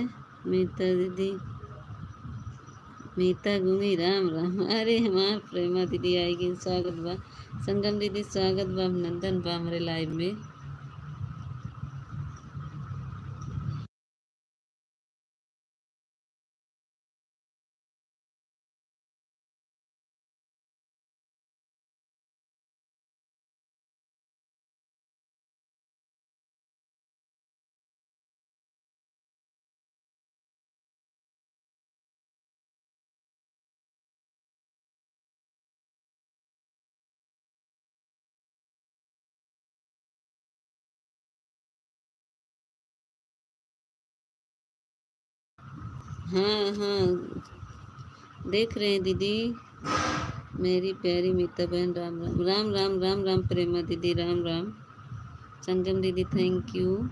मीता दीदी, मीता गुमी राम राम। अरे हमार प्रेमा दीदी आएगी, स्वागत बा। संगम दीदी स्वागत बा, अभिनंदन बा हमारे लाइव में। हाँ हाँ, देख रहे हैं दीदी। मेरी प्यारी मीता बहन, राम राम राम राम राम राम। प्रेमा दीदी राम राम। संगम दीदी thank you.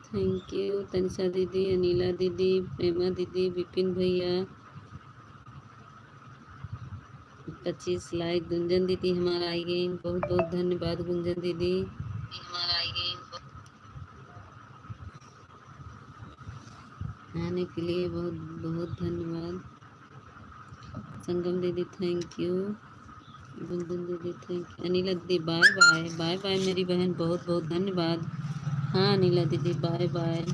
Thank you Tanisha दीदी, अनिला दीदी, प्रेमा दीदी, विपिन भैया 25 लाइक। गुंजन दीदी हमारा आई गई, बहुत बहुत धन्यवाद गुंजन दीदी। हमारा आई गई आने के लिए बहुत बहुत धन्यवाद। संगम दीदी थैंक यू। गुंजन दीदी थैंक यू। अनिला दीदी बाय बाय बाय बाय मेरी बहन, बहुत बहुत धन्यवाद। हाँ अनिला दीदी बाय बाय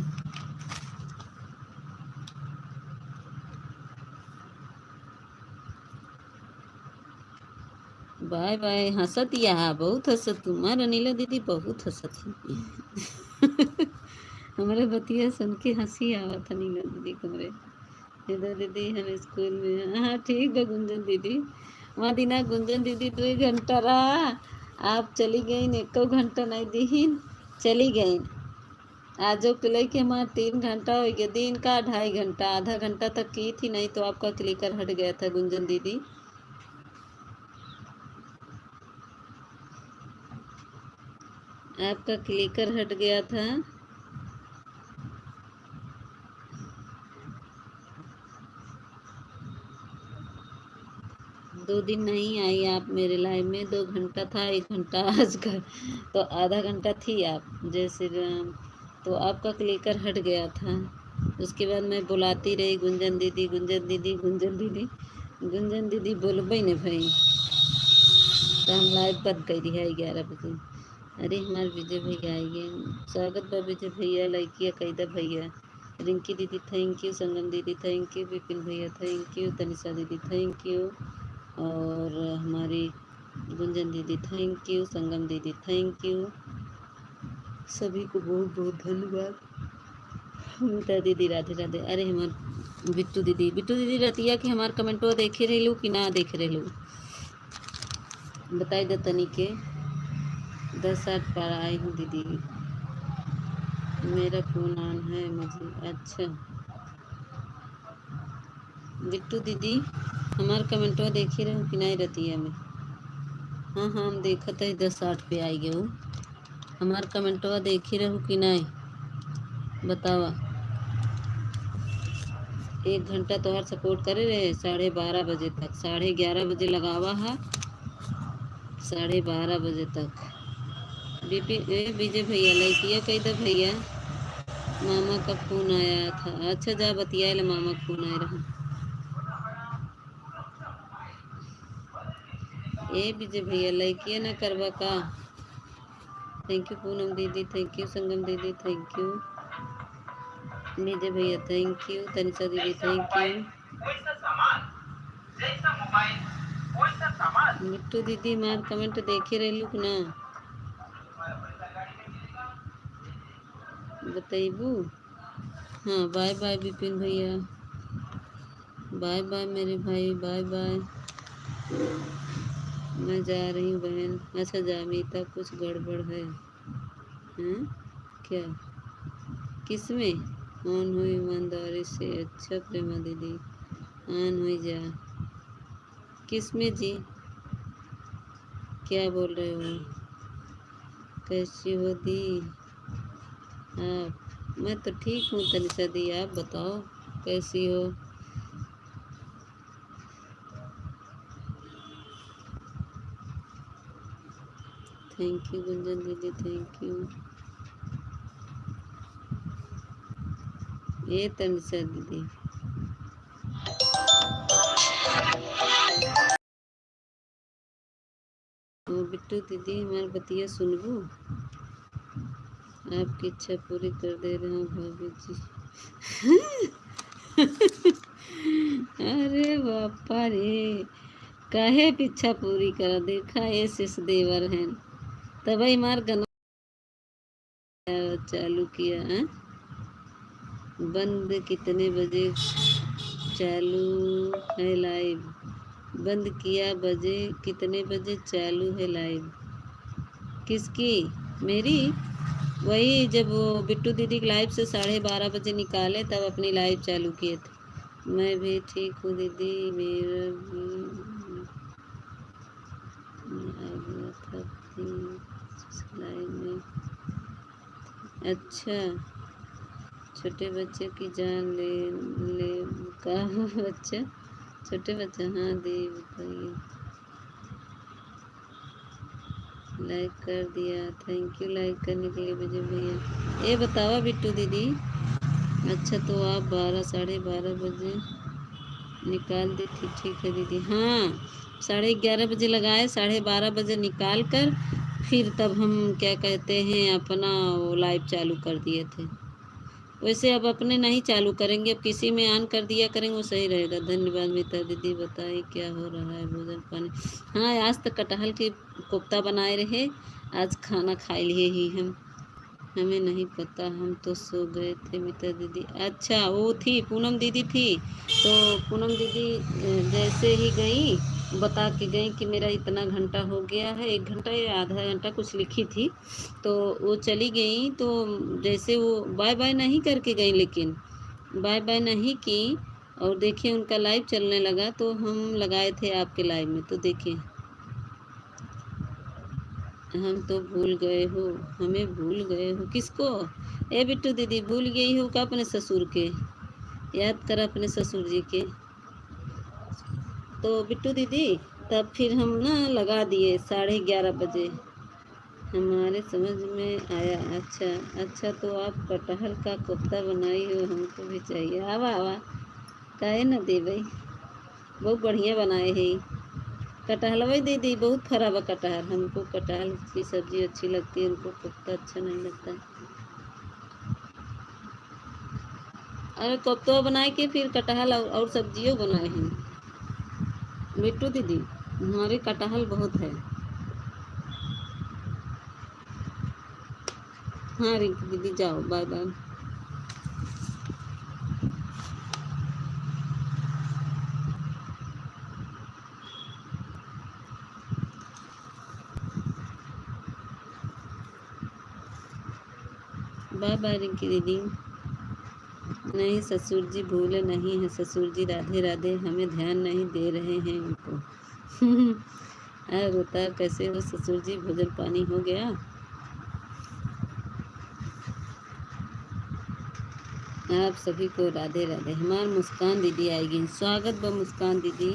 बाय बाय। हंसत या बहुत हंसत तुम्हार अनिला दीदी, बहुत हंसत ही। हमारे बतिया सुन के हंसी आवत अनिला दीदी कमरे। इधर दीदी हम स्कूल में, हाँ ठीक है गुंजन दीदी। वहाँ दिना गुंजन दीदी 2 घंटा रहा, आप चली गई, एको घंटा नहीं दीन चली गई। आजो के लेके हमारा 3 घंटा हो गया, दिन का 2.5 घंटा, आधा घंटा तक की थी, नहीं तो आपका क्लिकर हट गया था गुंजन दीदी। आपका क्लिकर हट गया था। 2 दिन नहीं आई आप मेरे लाइव में, 2 घंटा था, 1 घंटा आज का, तो आधा घंटा थी आप। जय श्री राम। तो आपका क्लिकर हट गया था। उसके बाद मैं बुलाती रही गुंजन दीदी गुंजन दीदी गुंजन दीदी। गुंजन दीदी बोलबे न भाई, तो हम लाइव बंद कर दिया 11 बजे। अरे हमारे विजय भैया आइए, स्वागत बा विजय भैया, लड़किया कैदा भैया। रिंकी दीदी थैंक यू, संगम दीदी थैंक यू, विपिन भैया थैंक यू, तनिषा दीदी थैंक यू, और हमारी गुंजन दीदी थैंक यू, संगम दीदी थैंक यू। सभी को बहुत बहुत धन्यवाद। मीता दीदी राधे राधे। अरे हमार बिट्टू दीदी रतिया कि हमार कमेंटो देखे रहे कि ना देख रहे, बताई दे तनी के। 10 8 पर आई हूँ दीदी, मेरा फ़ोन ऑन है मुझे। अच्छा बिट्टू दीदी हमार कमेंटवा देखी रहे कि नहीं रतिया में। हाँ हाँ हम देखत है 10 8 पे आई गए। हमार कमेंटवा देखी रहू कि नहीं बतावा। 1 घंटा तो हर सपोर्ट करे रहे, 12:30 बजे तक, 11:30 बजे लगावा है, 12:30 बजे तक। बीपी विजय भैया लड़किया कही दे भैया, मामा का फ़ोन आया था। अच्छा जा बतिया ले, मामा का फ़ोन आया रहा। ए विजय भैया लड़किया ना करवा का। थैंक यू पूनम दीदी थैंक यू, संगम दीदी थैंक यू, विजय भैया थैंक यू, तनिषा दीदी थैंक यू, मिट्टू दीदी मार कमेंट देखे रहे लुक ना बताइबू। हाँ बाय बाय विपिन भैया, बाय बाय मेरे भाई, बाय बाय। मैं जा रही हूँ बहन। अच्छा जामिता कुछ गड़बड़ है। हैं क्या, किस में? ऑन हुई ईमानदारी से। अच्छा प्रेमा दीदी, ऑन हुई जा। किसमें जी? क्या बोल रहे हो? कैसी हो दी आप? मैं तो ठीक हूँ तनिषा दी, आप बताओ कैसी हो? थैंक यू गुंजन दीदी, थैंक यू। ये तनिषा दीदी, ओ बिट्टू दीदी, हमारी बतिया सुनबू? आपकी इच्छा पूरी कर दे रहा हूँ भाभी जी। अरे बापा रे, काहे पीछा पूरी कर देखा ये शिश देवर हैं, तभी मार गना चालू किया है। बंद कितने बजे चालू है लाइव? बंद किया बजे कितने बजे चालू है लाइव? किसकी? मेरी? वही जब वो बिट्टू दीदी की लाइव से 12:30 बजे निकाले तब अपनी लाइव चालू किए थे। मैं भी ठीक हूँ दीदी, मेरा भी आ गया था लाइव में। अच्छा, छोटे बच्चे की जान ले ले का बच्चा? छोटे बच्चे, हाँ दी बताइए। लाइक कर दिया, थैंक यू लाइक करने के लिए विजय भैया। ये बताओ बिट्टू दीदी, अच्छा तो आप 12 साढ़े 12 बजे निकाल दी थी, ठीक है दीदी। हाँ 11:30 बजे लगाए, 12:30 बजे निकाल कर फिर तब हम क्या कहते हैं अपना वो लाइव चालू कर दिए थे। वैसे अब अपने नहीं चालू करेंगे, अब किसी में ऑन कर दिया करेंगे, वो सही रहेगा। धन्यवाद मिता दीदी, बताइए क्या हो रहा है भोजन पानी? हाँ आज तो कटहल के कोफ्ता बनाए रहे, आज खाना खा लिए ही हम। हमें नहीं पता, हम तो सो गए थे मिता दीदी। अच्छा वो थी पूनम दीदी थी, तो पूनम दीदी जैसे ही गई बता के गई कि मेरा इतना घंटा हो गया है, 1 घंटा या आधा घंटा कुछ लिखी थी, तो वो चली गई। तो जैसे वो बाय बाय नहीं करके गई, लेकिन बाय बाय नहीं की, और देखिए उनका लाइव चलने लगा, तो हम लगाए थे आपके लाइव में, तो देखिए हम तो भूल गए हो, हमें भूल गए हो। किसको? ए बिट्टू दीदी, भूल गई हो का अपने ससुर के? याद कर अपने ससुर जी के। तो बिट्टू दीदी तब फिर हम ना लगा दिए 11:30 बजे, हमारे समझ में आया। अच्छा अच्छा, तो आप कटहल का कोफ्ता बनाई हो, हमको भी चाहिए। आवा आवा, काहे ना दे भाई, बहुत बढ़िया बनाए है। कटहल वही दीदी बहुत फरा बा कटहल, हमको कटहल की सब्जी अच्छी लगती है, उनको कोफ्ता अच्छा नहीं लगता है। अरे कोफ्ता बनाए के फिर कटहल और सब्जियों बनाए हैं बिट्टू दीदी, हमारे कटहल बहुत है। हाँ रिंकी दीदी जाओ, bye bye. Bye bye Rinki दीदी। नहीं ससुर जी भूले नहीं हैं, ससुर जी राधे राधे, हमें ध्यान नहीं दे रहे हैं उनको। अरे बता कैसे हो ससुर जी, भोजन पानी हो गया? आप सभी को राधे राधे। हमार मुस्कान दीदी आएगी, स्वागत बा मुस्कान दीदी,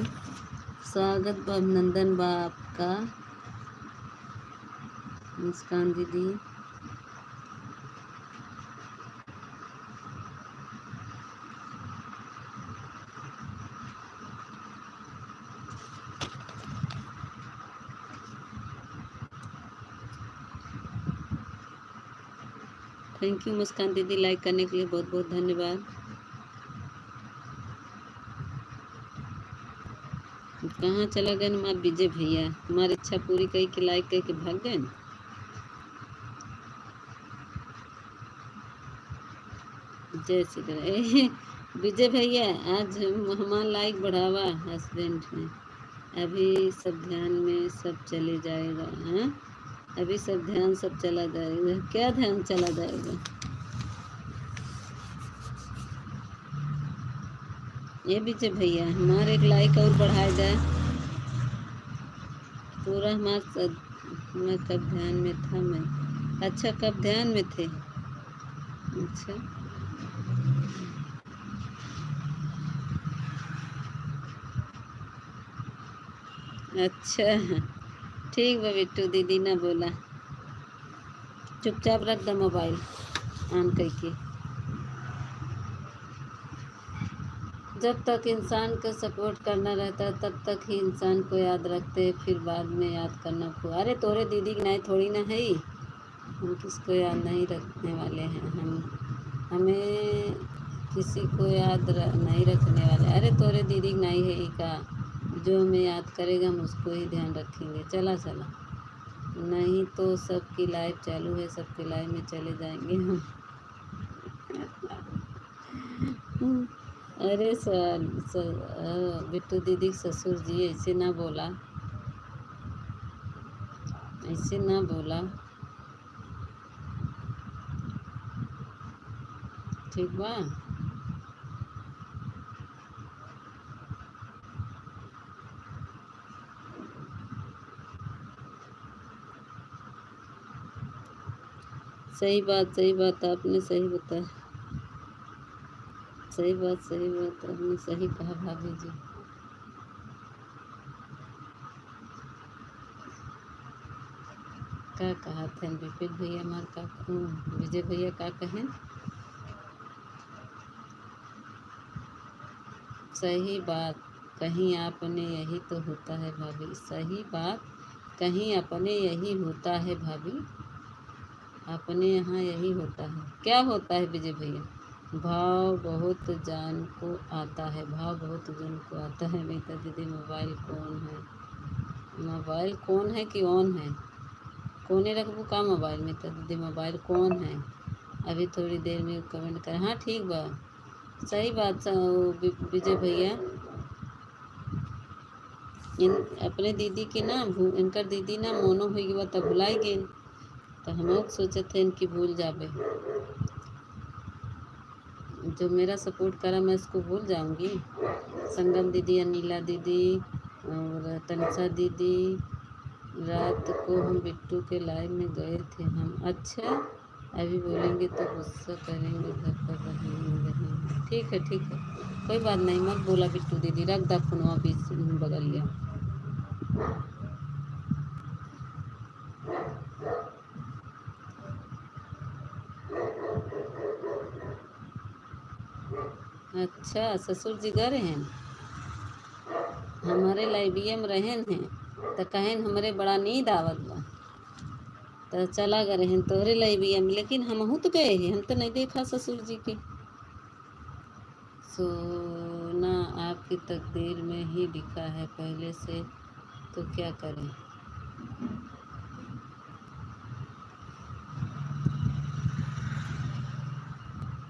स्वागत बा, अभिनंदन बा आपका मुस्कान दीदी। थैंक यू मुस्कान दीदी, लाइक करने के लिए बहुत बहुत धन्यवाद। कहाँ चला गए हमारे विजय भैया, हमारी इच्छा पूरी कही कि लाइक कह के भाग गए। जय श्री राम। विजय भैया आज हमारा लाइक बढ़ावा हस्बैंड ने, अभी सब ध्यान में सब चले जाएगा। हाँ अभी सब ध्यान सब चला जाएगा, क्या ध्यान चला जाएगा? ये विजय भैया हमारे एक लाइक और बढ़ाए जाए। पूरा हमारा मैं कब ध्यान में था मैं। अच्छा कब ध्यान में थे। अच्छा अच्छा ठीक बा बिट्टू दीदी ना बोला। चुपचाप रख दो मोबाइल ऑन करके। जब तक इंसान को सपोर्ट करना रहता है तब तक ही इंसान को याद रखते हैं, फिर बाद में याद करना भूल। अरे तोरे दीदी की नहीं थोड़ी ना है ही। हम किसको याद नहीं रखने वाले हैं। हमें किसी को नहीं रखने वाले। अरे तोरे दीदी की नहीं है ही का। जो हमें याद करेगा हम उसको ही ध्यान रखेंगे। चला चला नहीं तो सबकी लाइफ चालू है, सबकी लाइफ में चले जाएंगे हम। अरे बिट्टू दीदी के ससुर जी ऐसे ना बोला, ऐसे ना बोला। ठीक बा। सही बात आपने सही बताया। सही बात आपने सही कहा भाभी जी। क्या कहा थे विपिन भैया हमार का विजय भैया का कहें। सही बात कहीं आपने यही तो होता है भाभी। सही बात कहीं अपने यही होता है भाभी। अपने यहाँ यही होता है। क्या होता है विजय भैया। भाव बहुत जान को आता है, भाव बहुत जन को आता है। मीता दीदी मोबाइल कौन है। मोबाइल कौन है कि ऑन है। कोने रखबू का मोबाइल में। तो दीदी मोबाइल कौन है। अभी थोड़ी देर में कमेंट कर। हाँ ठीक बा। सही बात विजय भैया। इन अपने दीदी के ना इनकर दीदी ना मोनो हो गई तब भुलाई गई। तो हम लोग सोचे थे इनकी भूल जाबे। जो मेरा सपोर्ट करा मैं इसको भूल जाऊंगी। संगम दीदी, अनिला दीदी और तनिषा दीदी। रात को हम बिट्टू के लाइव में गए थे हम। अच्छा अभी बोलेंगे तो गुस्सा करेंगे, घर पर रहेंगे। ठीक है कोई बात नहीं मत बोला बिट्टू दीदी। रख दा फोनवा बीच बगल लिया। अच्छा ससुर जी गए हैं। हमारे लाइबिया में रहन हैं तो कहें हमारे बड़ा नींद आवत बा। तो चला गए हैं तोहरे लाइबिया में। लेकिन हमहू तो गए हैं, हम तो नहीं देखा ससुर जी के। सोना आपकी तकदीर में ही लिखा है पहले से, तो क्या करें।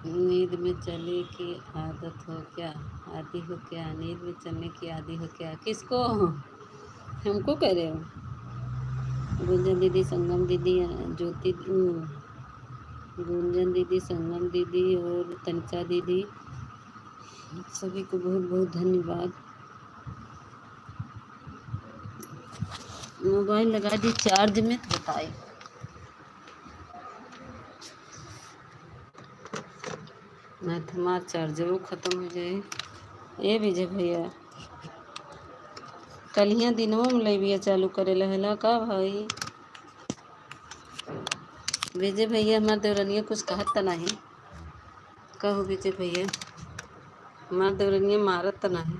नींद में चलने की आदत हो क्या, आदि हो क्या। नींद में चलने की आदि हो क्या। किसको हमको कह रहे हो। गुंजन दीदी, संगम दीदी, ज्योति, गुंजन दीदी, संगम दीदी और तनिषा दीदी, सभी को बहुत बहुत धन्यवाद। मोबाइल लगा दी चार्ज में तो बताए। मैं तो हमारा चार्जर ख़त्म हो जाए। ये विजय भैया कल ही दिनों में ले चालू करे लहला का भाई। विजय भैया हमारे देवरनिया कुछ कहत तो नहीं। कहो विजय भैया हमारे देवरनिया मारत तो नहीं।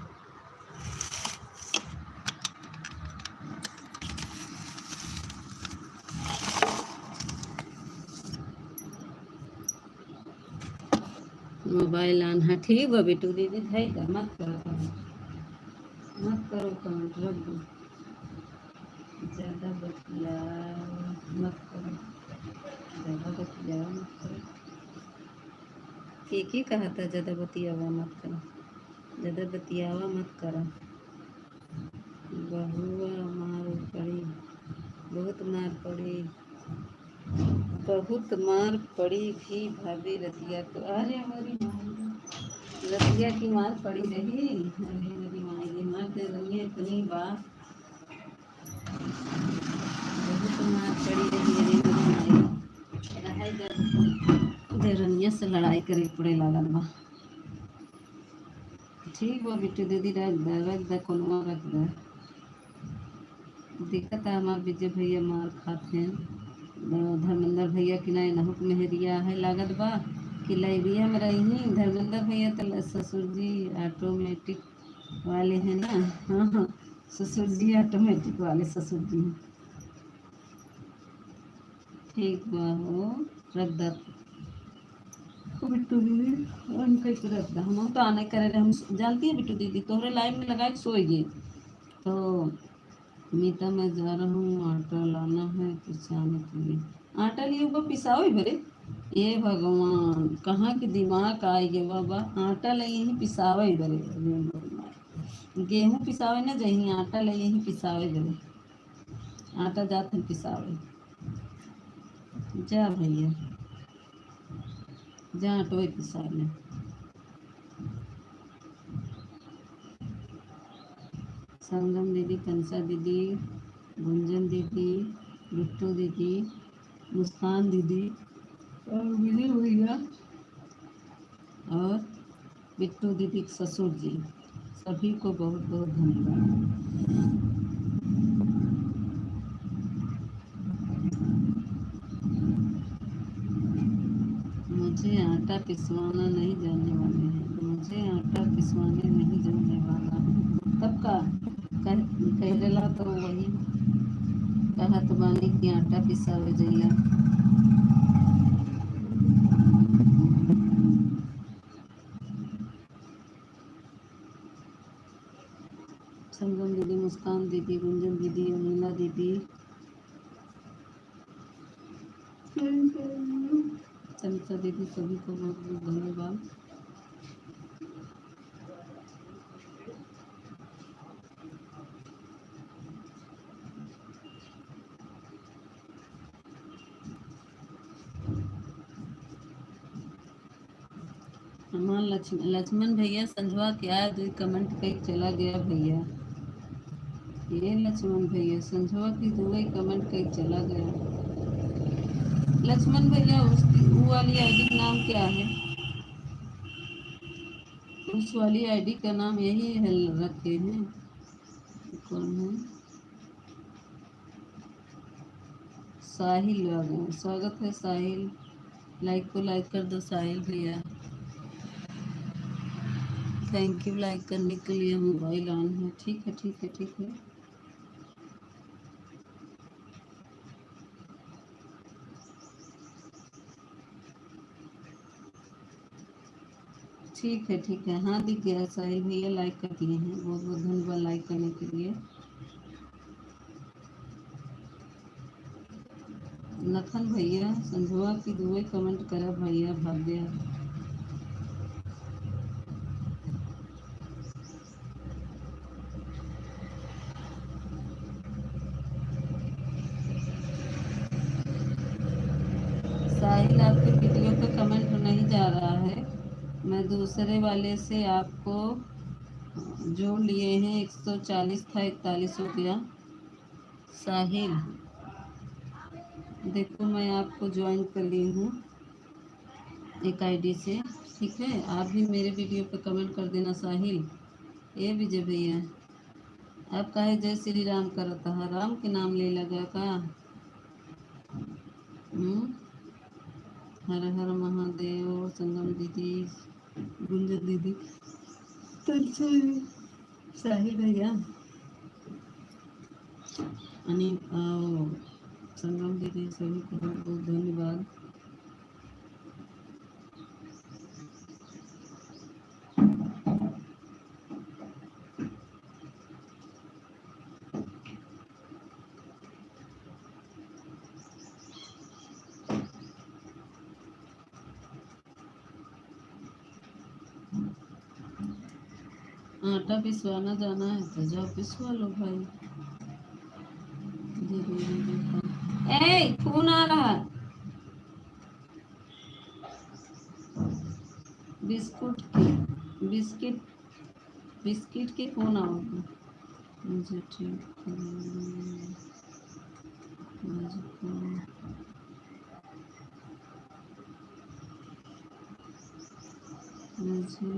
मोबाइल ऑन है। ठीक बा बिटू दीदी है का मत करो कमेंट, मत करो कमेंट रख दो। ज़्यादा बतियाओ मत करो, ज़्यादा बतियाओ मत करो। ठीक ही कहा था ज़्यादा बतियावा मत करो, ज़्यादा बतियावा मत करो। बहुआ मार पड़ी, बहुत मार पड़ी, बहुत मार पड़ी भी भाभी रतिया को। अरे हमारी रतिया की मार पड़ी रही। अरे मेरी माई मार दे रही है इतनी बार, बहुत मार पड़ी रही। अरे मेरी माई रहाई देरनिया से लड़ाई करे पड़े लागल बा। ठीक बा बिट्टू दीदी, रख दे कोलवा रख दे। दिक्कत है हमार विजय भैया मार खाते हैं, धर्मेंद्र भैया की ना नहुक मेहरिया है लागत बा कि लाइब्रेरिया में रही। धर्मेंद्र भैया तो ससुर जी ऑटोमेटिक वाले हैं ना। हाँ हाँ, ससुर जी ऑटोमेटिक वाले ससुर जी हैं। ठीक बा हो, रख दे बिट्टू दीदी, हम कैसे रख दे। हम तो आने करे रहे, हम जानती है बिट्टू दीदी तोहरे लाइव में लगा के सोएगी। तो मीता मैं जा रहा हूँ, आटा लाना है पिसाने के लिए। आटा लिए ऊपर पिसाओ ही भरे। ये भगवान कहाँ के दिमाग आई गे बाबा, आटा ले यही पिसावे ही भरे। गेहूँ पिसावे ना जही, आटा ले यही पिसावे भरे। आटा जाते हैं पिसावे। जा भैया जा, आटो पिसा ले। संगम दीदी, कंसा दीदी, गुंजन दीदी, बिट्टू दीदी, मुस्कान दीदी और विजय भैया और बिट्टू दीदी के ससुर जी, सभी को बहुत बहुत धन्यवाद। मुझे आटा पिसवाना नहीं जाने वाले हैं, मुझे आटा पिसवाने नहीं जाने वाला है। तब का कहला तो वही कहत बानी कि आटा पिसावे जइया। संगम दीदी, मुस्कान दीदी, गुंजन दीदी, अमीना दीदी, तनिषा दीदी, सभी को बहुत बहुत धन्यवाद। हमारा लक्ष्मण भैया संझवा क्या दो कमेंट पे चला गया भैया। ये लक्ष्मण भैया संझवा की दो कमेंट पे चला गया। लक्ष्मण भैया उसकी वो वाली आईडी का नाम क्या है? उस वाली आईडी का नाम यही है रखे हैं। कौन है? साहिल आ गए, स्वागत है साहिल। लाइक को लाइक कर दो साहिल भैया। थैंक यू लाइक करने के लिए। मोबाइल ऑन है, ठीक है ठीक है ठीक है। ठीक है ठीक है, हाँ दिख गया साहिल भैया, लाइक कर दिए हैं, बहुत बहुत धन्यवाद लाइक करने के लिए। लखन भैया संझवा की दुए कमेंट करा भैया भाग्य। साहिल आपके वीडियो पे कमेंट नहीं जा रहा है, मैं दूसरे वाले से आपको जोड़ लिए हैं। 140 था, 41 हो गया। साहिल देखो मैं आपको ज्वाइन कर ली हूँ एक आईडी से, ठीक है। आप भी मेरे वीडियो पे कमेंट कर देना साहिल। ये विजय भैया आप काहे जय श्री राम करता है, राम के नाम ले लगा का? हम्म? हर हर महादेव। संगम दीदी, गुंजन दीदी, साहिल भैया, अनि संगम दीदी, सभी को बहुत बहुत धन्यवाद। आटा पिसवाना जाना है तो जाओ पिसवा लो भाई। ए फोन आ रहा है। बिस्कुट की बिस्किट बिस्किट के कौन आओ मुझे ठीक मुझको मुझे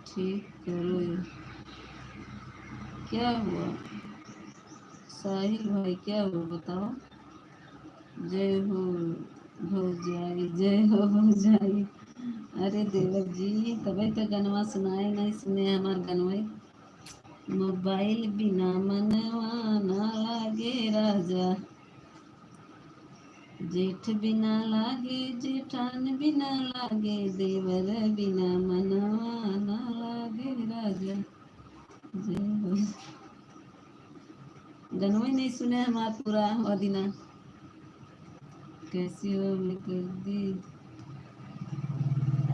ठीक करो। क्या हुआ साहिल भाई, क्या हुआ बताओ। जय हो जाए, जय हो जाए। अरे देवर जी, तभी तो गनवा सुनाए नहीं सुने हमार गनवे। मोबाइल बिना मनवा ना लागे राजा, जेठ बिना लागे जेठान बिना लागे, देवर बिना मनवा ना लागे राजा। जय हो। गनवा ही नहीं सुने हमार पूरा वदिना। कैसी हो मैं कर दी।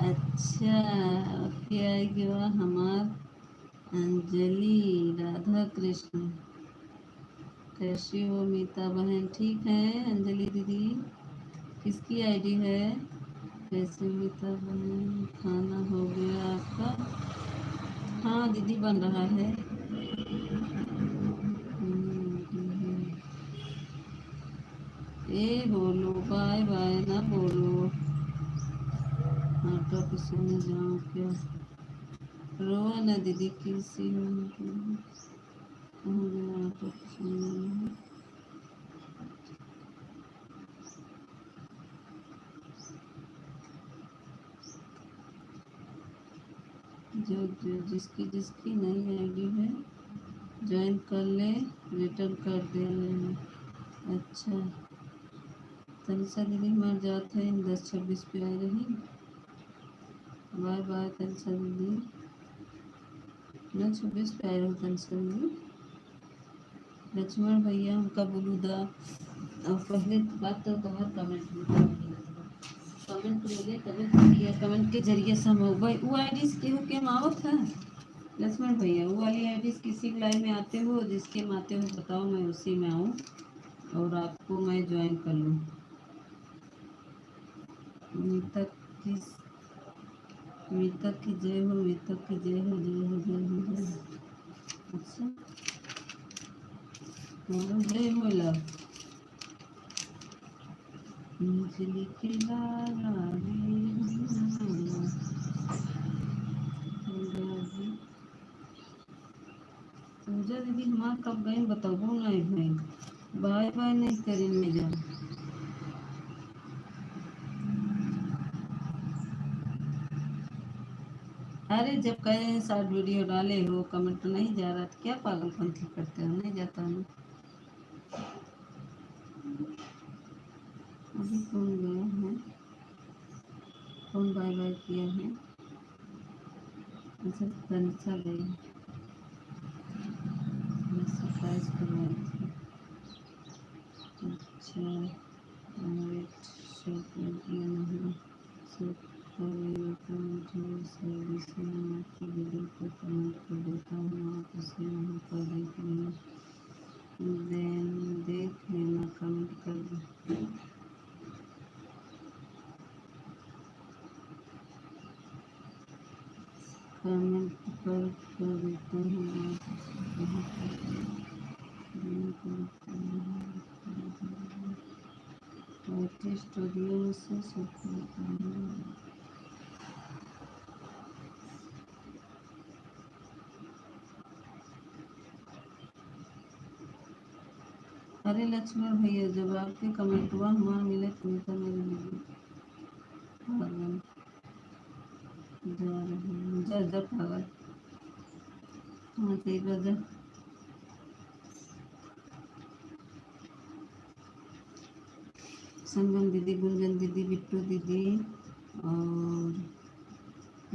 अच्छा, आपके आएगी वह हमार अंजलि राधा कृष्ण। कैसी हो मीता बहन, ठीक है अंजलि दीदी। किसकी आईडी है। कैसे मीता बहन, खाना हो गया आपका। हाँ दीदी बन रहा है। ए बोलो बाय बाय ना बोलो। आटा पिसने जाओ क्या। रोआ ना दीदी, किसी कहाँ गया आटा पिसने। जो जिसकी जिसकी नई आईडी है ज्वाइन कर ले, रिटर्न कर दे लेना। अच्छा, तनिषा दीदी हमारे जाते हैं 10-26 पे आ रही। बाय बाय तनिषा दीदी। ना 26 पे आए हो तनिषा दीदी। लक्ष्मण भैया हमका बोलू दा। और पहले बात तो तुम्हारे कमेंट में कमेंट मिले तभी तो किया, कमेंट के जरिए से हम भाई वो आईडी केहू के मावत है। लक्ष्मण भैया वो वाली आईडी किसी लाइन में आते हो, जिसके में आते हो बताओ, मैं उसी में आऊँ और आपको मैं ज्वाइन कर लूँ। मीतक की मीतक की जय हो, मीतक की जय हो, जय हो जय हो जय हो। अच्छा जय हो लव। अंजलि के लाला पूजा दीदी हमार कब गए बताबो नहीं भाई। बाय बाय नहीं करी मैं जा। अरे जब कहे शॉर्ट वीडियो डाले हो कमेंट नहीं जा रहा तो क्या पागलपंथी करते हो, नहीं जाता हूँ। अभी कौन गया है, कौन बाय बाय किया है। अच्छा तनिषा गई, सरप्राइज करवाई थी। अच्छा वेट शो कर दिया नहीं शो करेगा तो मुझे सही से मैं आपकी वीडियो को कमेंट कर देता हूँ, आप उसे वहाँ पर देख लेना कमेंट कर दो। कमेंट कर देता हूँ आप स्टूडियो से सब। अरे लक्ष्मण भैया जब आपके कमेंट हुआ हमारा मिले तुम तो मेरे लिए पागल जा रहे हैं, जा जा पागल। हाँ ठीक है जा। संगम दीदी, गुंजन दीदी, बिट्टू दीदी और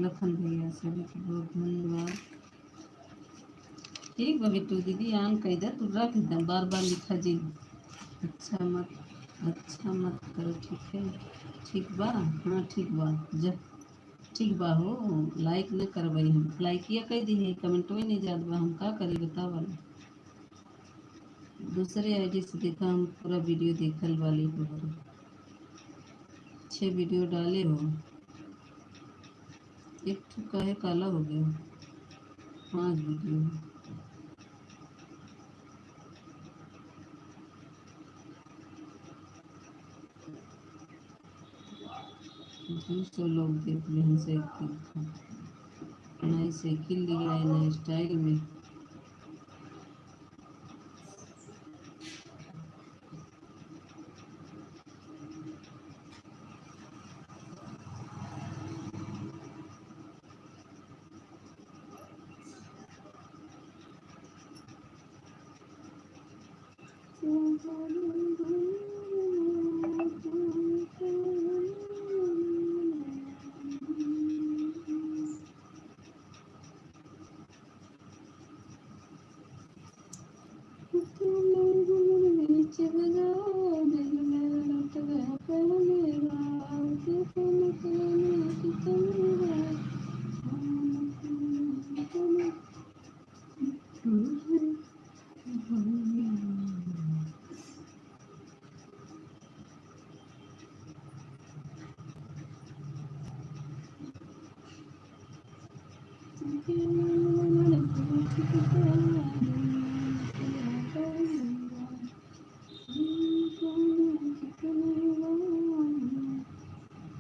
लखन भैया सभी को बहुत धन्यवाद। ठीक बा बिट्टू दीदी आन कैदा तू रख एकदम बार बार लिखा जी। अच्छा मत करो ठीक है। ठीक बा, हाँ ठीक बा जा। ठीक बा हो, लाइक न करवाई हम लाइकिया कह दी है, कमेंट में नहीं जात बा हम का करी बताओ वाला। दूसरे आईडी से देखा हम पूरा वीडियो देखल वाली हो, 6 वीडियो डाले हो। एक तो काहे काला हो गया। 5 वीडियो तो लोग देख रहे हैं साइकिल, नई साइकिल लिया है नए स्टाइल में।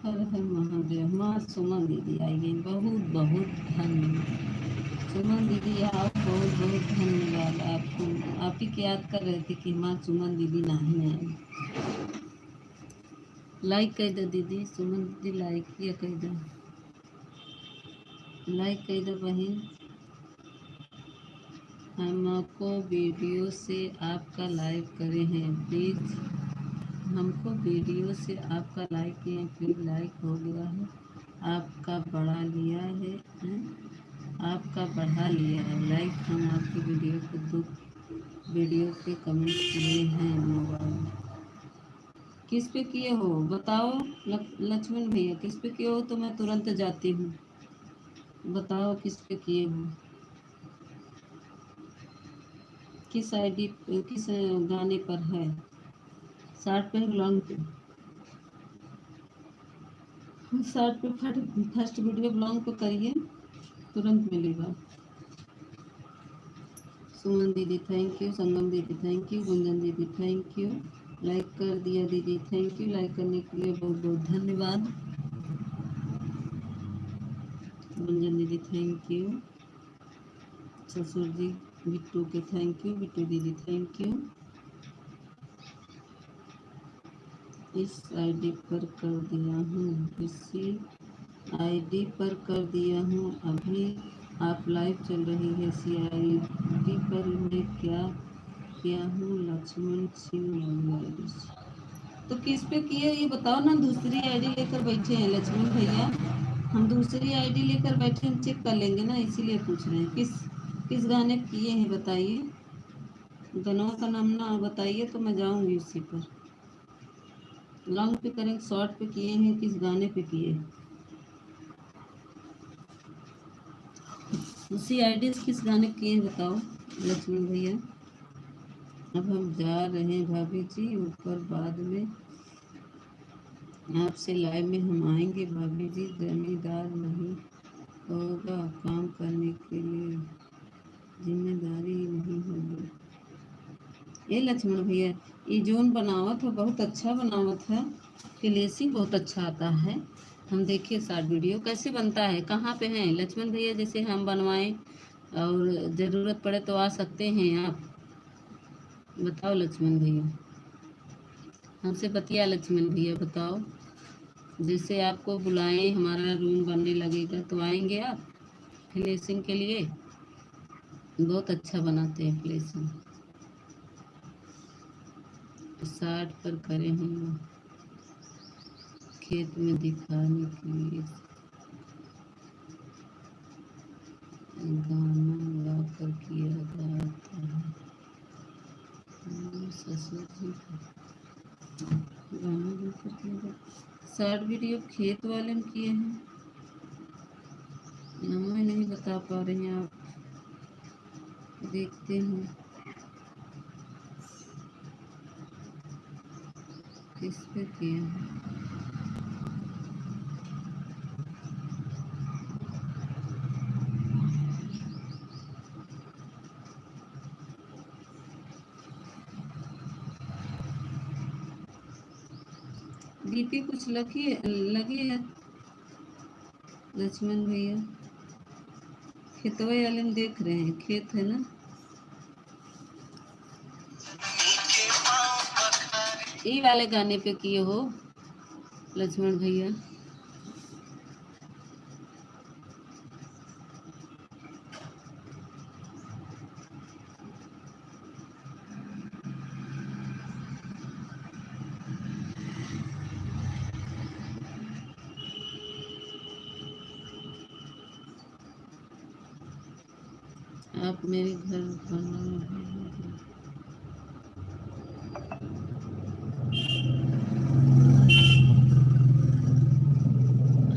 हर हर महादेव। माँ सुमन दीदी आई गई, बहुत बहुत धन्यवाद सुमन दीदी, आप बहुत बहुत धन्यवाद। आपको आप ही की याद कर रहे थे कि माँ सुमन दीदी नहीं आई। लाइक कर दो दीदी, सुमन दीदी लाइक किया कर दो, लाइक कर दो बहन। हमको वीडियो से आपका लाइक करे हैं प्लीज़, हमको वीडियो से आपका लाइक किए, प्लीज़ लाइक हो गया है, आपका बढ़ा लिया है, आपका बढ़ा लिया है लाइक। हम आपकी वीडियो को 2 वीडियो पे कमेंट किए हैं। मोबाइल किस पे किए हो बताओ लक्ष्मण भैया, किस पे किए हो तो मैं तुरंत जाती हूँ। बताओ किस पे किए हो, किस आईडी किस गाने पर है। शॉर्ट पे लॉन्ग पे, शॉर्ट पे फर्स्ट वीडियो लॉन्ग पे करिए, तुरंत मिलेगा। सुमन दीदी थैंक यू, संगम दीदी थैंक यू, गुंजन दीदी थैंक यू, लाइक कर दिया दीदी थैंक यू, लाइक करने के लिए बहुत बहुत धन्यवाद। गुंजन दीदी थैंक यू, ससुर जी बिट्टू के थैंक यू, बिट्टू दीदी थैंक यू। इस आईडी पर कर दिया हूँ, इसी आईडी पर कर दिया हूँ, अभी आप लाइव चल रही है। इसी आईडी पर मैं क्या किया हूँ, लक्ष्मण सिंह। तो किस पे किए ये बताओ ना, दूसरी आईडी लेकर बैठे हैं लक्ष्मण भैया, हम दूसरी आईडी लेकर बैठे हैं, चेक कर लेंगे ना, इसीलिए पूछ रहे हैं किस गाने पे किए हैं बताइए, गानों का नाम ना बताइए तो मैं जाऊंगी उसी पर। लॉन्ग पे करें, शॉर्ट पे किए हैं, किस गाने पे किए, उसी आईडी से किस गाने पे किए हैं बताओ लक्ष्मण भैया। अब हम जा रहे हैं भाभी जी ऊपर, बाद में आपसे लाइव में हम आएंगे भाभी जी, जमींदार नहीं होगा काम करने के लिए, जिम्मेदारी नहीं होगी। ये लक्ष्मण भैया ये जोन बनावत है बहुत अच्छा बनावत है, फिनिशिंग बहुत अच्छा आता है। हम देखिए शॉर्ट वीडियो कैसे बनता है, कहाँ पे हैं लक्ष्मण भैया, जैसे हम बनवाएं और ज़रूरत पड़े तो आ सकते हैं आप, बताओ लक्ष्मण भैया, हमसे बतिया लक्ष्मण भैया बताओ, जैसे आपको बुलाएं हमारा रूम बनने लगेगा तो आएंगे आप फिनिशिंग के लिए, बहुत अच्छा बनाते हैं फिनिशिंग। शॉर्ट पर करें हम खेत में दिखाने के लिए, गाना गा कर किया जाता है। ससुर जी गाना गा कर किया जाता, शॉर्ट वीडियो खेत वाले में किए हैं, हमें नहीं बता पा रहे हैं आप, देखते हैं किस पे किए हैं। डीपी कुछ लगी है लक्ष्मण भैया। खेतवे वाले में देख रहे हैं, खेत है ना। ये वाले गाने पे किए हो लक्ष्मण भैया। आप मेरे घर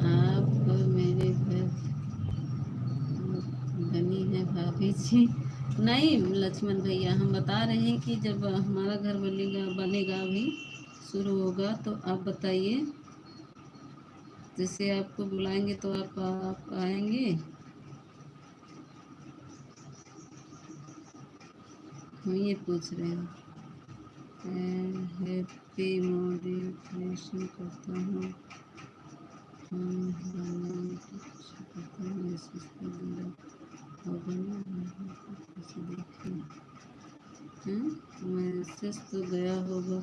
आप मेरे घर बनी है भाभी जी। नहीं लक्ष्मण भैया, हम बता रहे हैं कि जब हमारा घर बनेगा अभी शुरू होगा तो आप बताइए, जैसे आपको बुलाएंगे तो आप आएंगे। हम ये पूछ रहे हैं। हैप्पी मोटिवेशन करता हूँ, मैसेज तो गया होगा।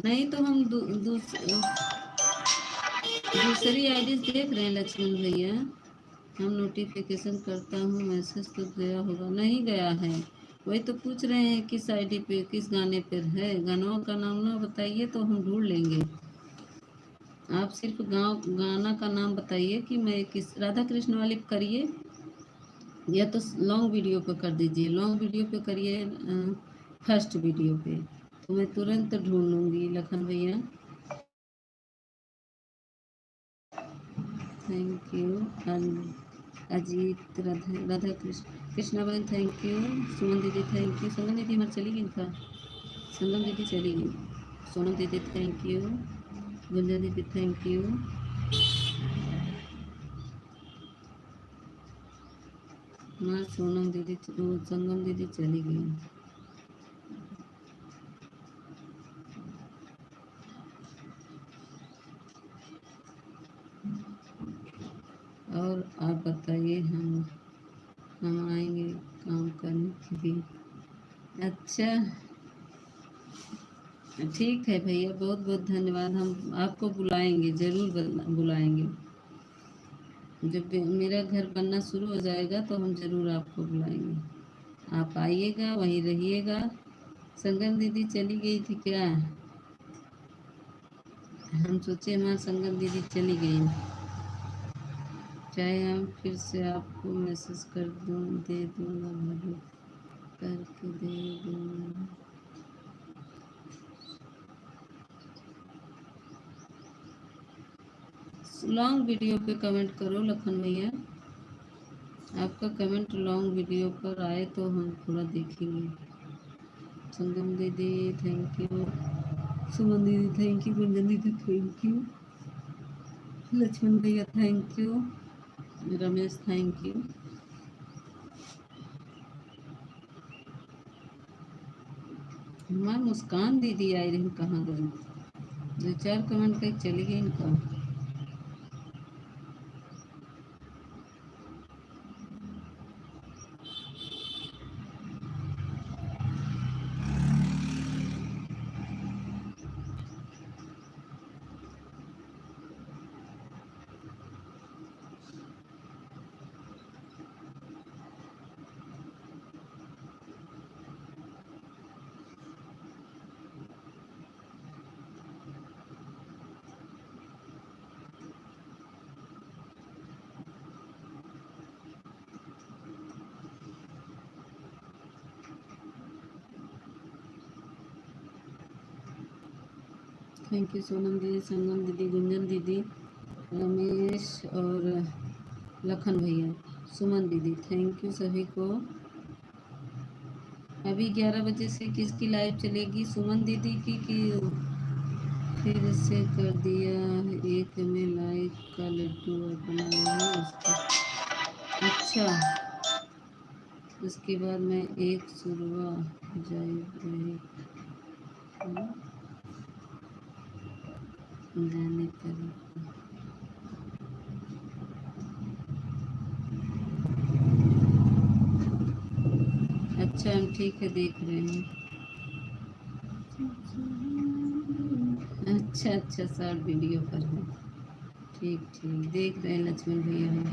नहीं तो हम दूसरी आईडी देख रहे हैं लक्ष्मण भैया। हम नोटिफिकेशन करता हूँ, मैसेज तो गया होगा। नहीं गया है, वही तो पूछ रहे हैं किस आईडी पे किस गाने पर है। गानों का नाम ना बताइए तो हम ढूंढ लेंगे। आप सिर्फ गाना का नाम बताइए कि मैं किस राधा कृष्ण वाले करिए या तो लॉन्ग वीडियो पे कर दीजिए। लॉन्ग वीडियो पे करिए, फर्स्ट वीडियो पे, तो मैं तुरंत ढूंढ लूँगी लखन भैया। थैंक यू अजीत राधा कृष्णा बहन थैंक यू। सुमन दीदी थैंक यू। संगम दीदी हमारी चली गई इनका, संगम दीदी चली गई। सोनम दीदी थैंक यू। गुंजन दीदी थैंक यू। हाँ सोनम दीदी संगम दीदी चली गई। और आप बताइए, हम आएंगे काम करने के लिए। अच्छा ठीक है भैया, बहुत बहुत धन्यवाद। हम आपको बुलाएंगे, ज़रूर बुलाएंगे। जब मेरा घर बनना शुरू हो जाएगा तो हम ज़रूर आपको बुलाएंगे। आप आइएगा, वहीं रहिएगा। संगम दीदी चली गई थी क्या? हम सोचे हमारी संगम दीदी चली गई। चाहे हम फिर से आपको मैसेज दे दूँगा भाभी, करके दे दूँगा। लॉन्ग वीडियो पे कमेंट करो लखन भैया। आपका कमेंट लॉन्ग वीडियो पर आए तो हम थोड़ा देखेंगे। संगम दीदी थैंक यू। सुमन दीदी थैंक यू। गुंजन दीदी थैंक यू। लक्ष्मण भैया thank you. Ramesh thank you. हमारी मुस्कान दीदी आई रही, कहाँ गई? 2-4 कमेंट कहीं चली गई इनका। थैंक यू सोनम दीदी, संगम दीदी, गुंजन दीदी, रमेश और लखन भैया, सुमन दीदी थैंक यू सभी को। अभी 11 बजे से किसकी लाइव चलेगी? सुमन दीदी की कि फिर से कर दिया एक में लाइक का लड्डू बना रही उसका। अच्छा, उसके बाद मैं एक शुरुआ जाए। जाने पर। अच्छा हम ठीक है देख रहे हैं। अच्छा अच्छा शॉर्ट वीडियो पर है। ठीक ठीक देख रहे हैं लक्ष्मण भैया हम।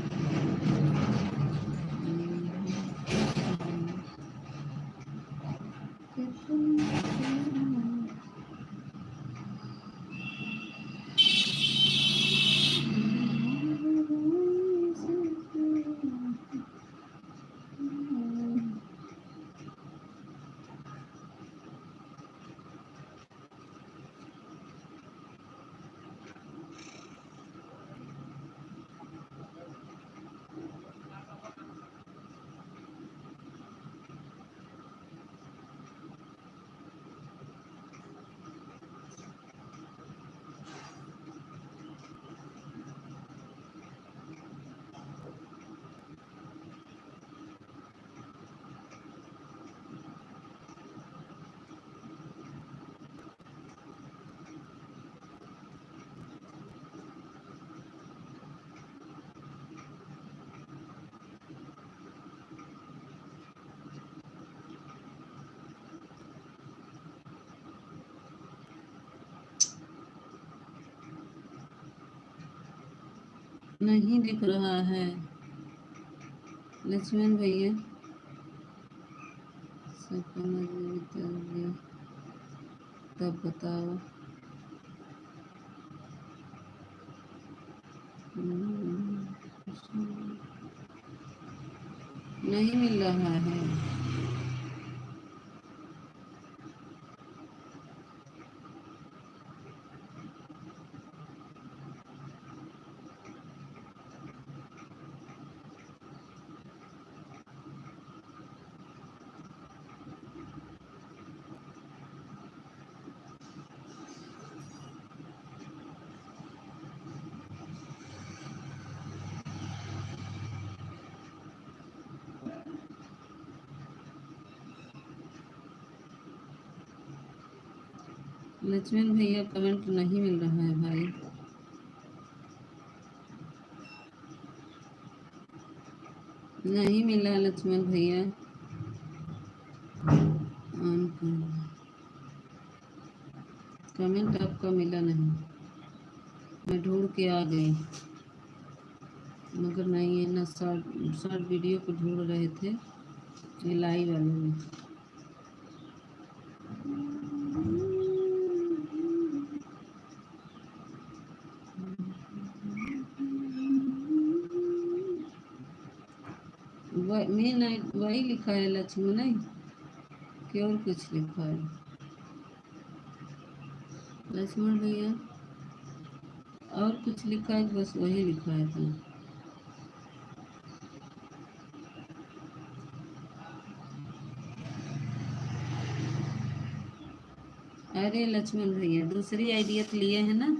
नहीं दिख रहा है लक्ष्मण भैया। सपना तब बताओ। नहीं मिल रहा है। लक्ष्मण भैया कमेंट नहीं मिल रहा है भाई। नहीं मिला लक्ष्मण भैया। कमेंट आपका मिला नहीं। मैं ढूंढ के आ गई मगर नहीं है ना। शॉर्ट शॉर्ट वीडियो को ढूंढ रहे थे ये लाइव वाले में। मेन वही लिखा है लक्ष्मण नहीं कि और कुछ लिखा है लक्ष्मण भैया। और कुछ लिखा है बस वही लिखा है तो। अरे लक्ष्मण भैया दूसरी आइडिया तो लिए है ना।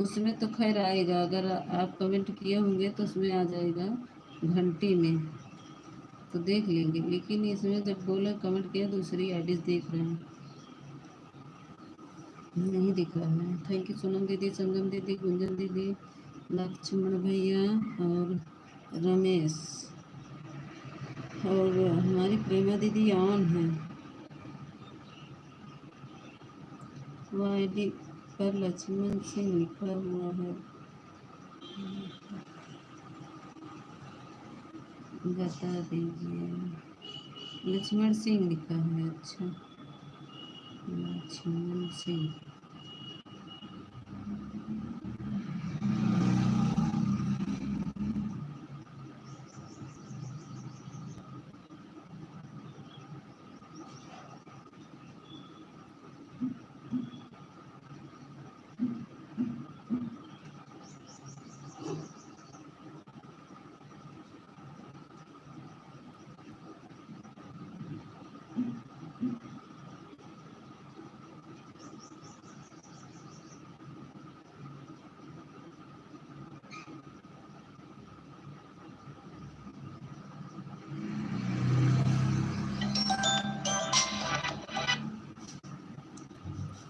उसमें तो खैर आएगा अगर आप कमेंट किए होंगे तो उसमें आ जाएगा घंटी में तो देख लेंगे। लेकिन इसमें जब बोला कमेंट किया दूसरी आईडी देख रहे हैं नहीं दिख रहा है। थैंक यू सोनम दीदी संगम दीदी गुंजन दीदी लक्ष्मण भैया और रमेश और हमारी प्रेमा दीदी ऑन है। वो आईडी पर लक्ष्मण सिंह लिखा हुआ है। बता दीजिए। लक्ष्मण सिंह लिखा है। अच्छा लक्ष्मण सिंह।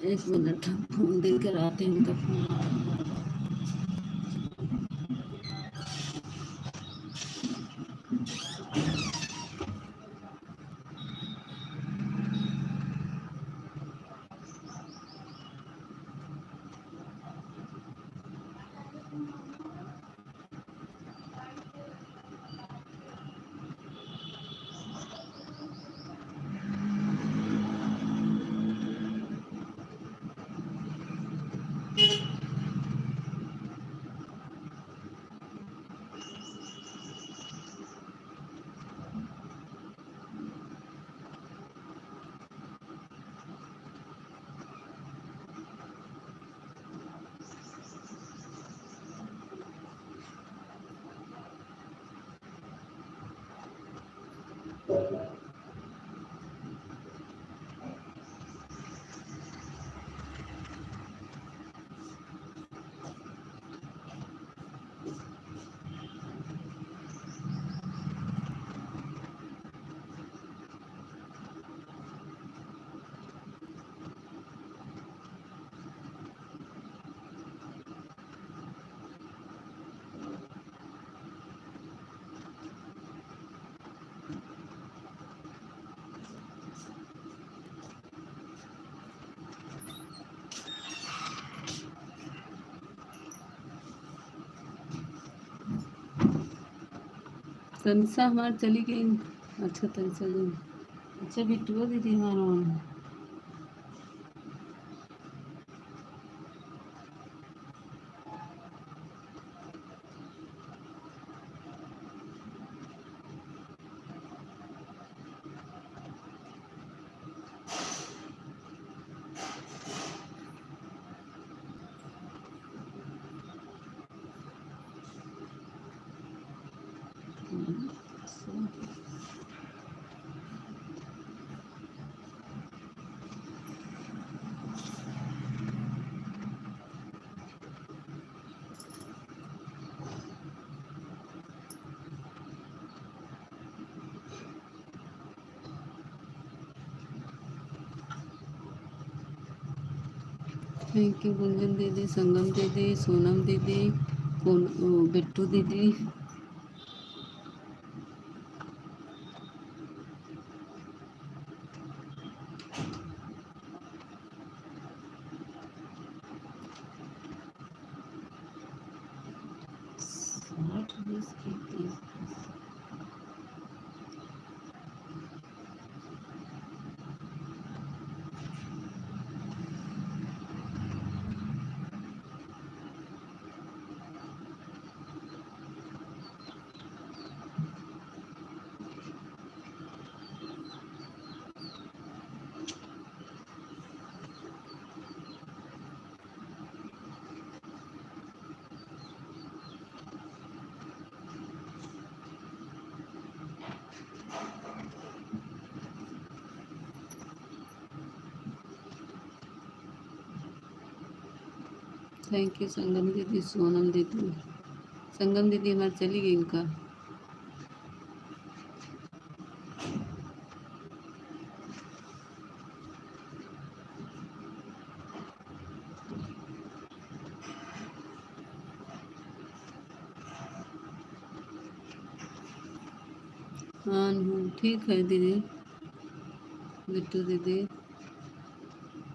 एक मिनट हम फोन देकर आते हैं, उनका फोन आ रहा है। तनिषा हमारी चली गई। अच्छा तनिषा गई। अच्छा बिट्टू दीदी हमारा वहाँ थैंक यू गुंजन दीदी, संगम दीदी, सोनम दीदी, बिट्टू दीदी। थैंक यू संगम दीदी, सोनम दीदी। संगम दीदी हमारी चली गई इनका। हाँ ठीक है दीदी। बिट्टू दीदी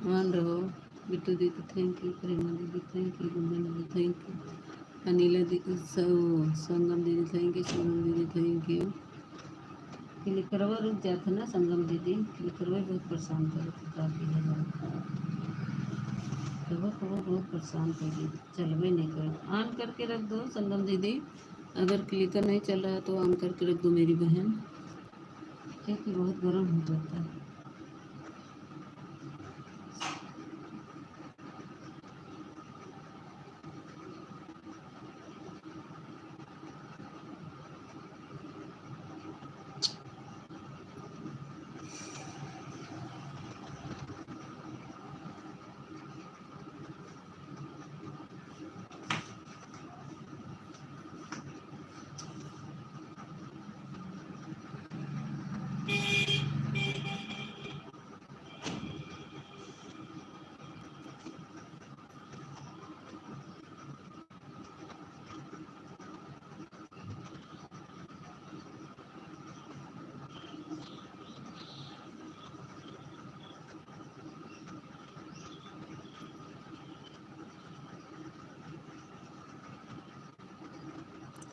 मान रहो। बिट्टू दीदी थैंक यू, प्रेमा दीदी थैंक यू, गुंजन दीदी थैंक यू, अनिला दीदी, संगम दीदी थैंक यू, सोनम दीदी थैंक यू। क्लिकरवा रुक जाता ना संगम दीदी, क्लिकरवा बहुत परेशान करे काफ़ी ज़्यादा। कबर बहुत परेशान कर दी, चलवे नहीं कर। ऑन करके रख दो संगम दीदी, अगर क्लिकर नहीं चल रहा है तो ऑन करके रख दो मेरी बहन, क्योंकि बहुत गर्म हो जाता है।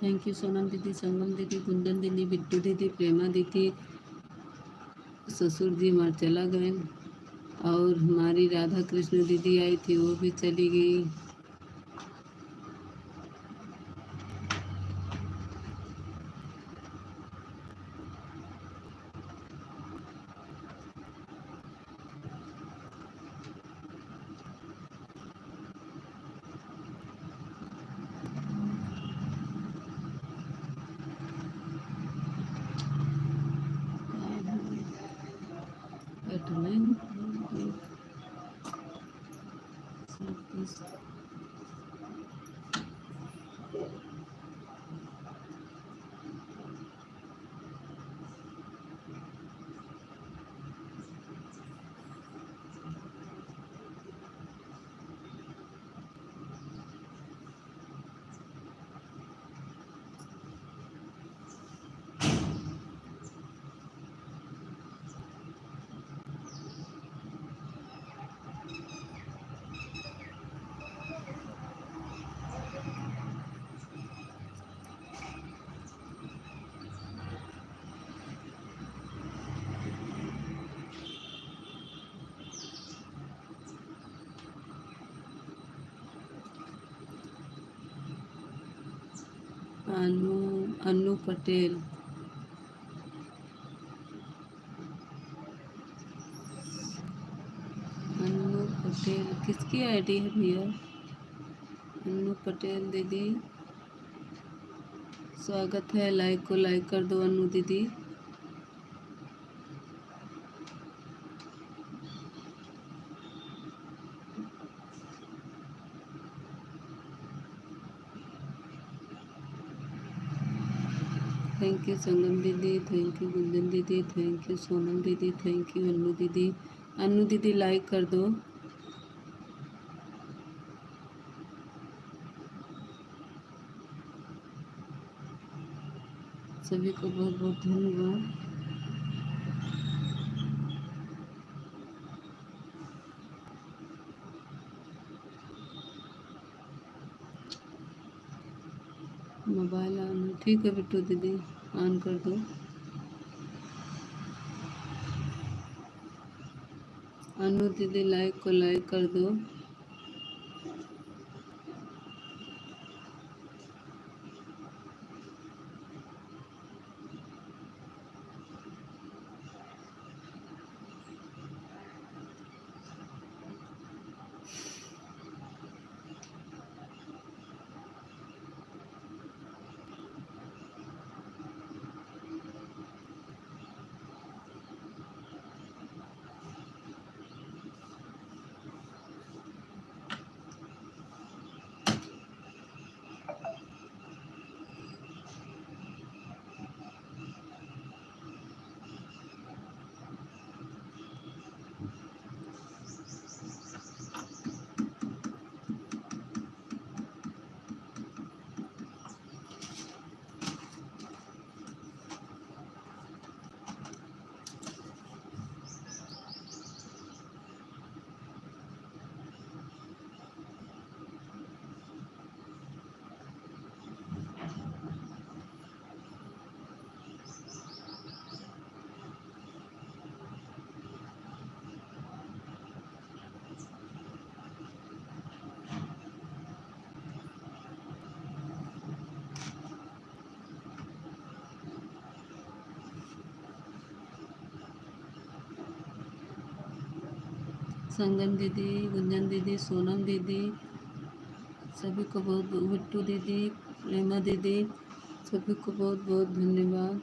थैंक यू सोनम दीदी, संगम दीदी, गुंजन दीदी, बिट्टू दीदी, प्रेमा दीदी। ससुर जी मर चला गए। और हमारी राधा कृष्ण दीदी आई थी, वो भी चली गई। अनु पटेल। अनु पटेल किसकी आईडी है भैया? अनु पटेल दीदी, स्वागत है। लाइक को लाइक कर दो अनु दीदी। थैंक यू संगम दीदी, थैंक यू गुंजन दीदी, थैंक यू सोनम दीदी, थैंक यू अनु दीदी। अनु दीदी लाइक कर दो। सभी को बहुत बहुत धन्यवाद। मोबाइल ऑन, ठीक है बिट्टू दीदी, ऑन कर दो। अनु दीदी लाइक को लाइक कर दो। संगम दीदी, गुंजन दीदी, सोनम दीदी, सभी को बहुत, बिट्टू दीदी, प्रेमा दीदी, सभी को बहुत बहुत धन्यवाद।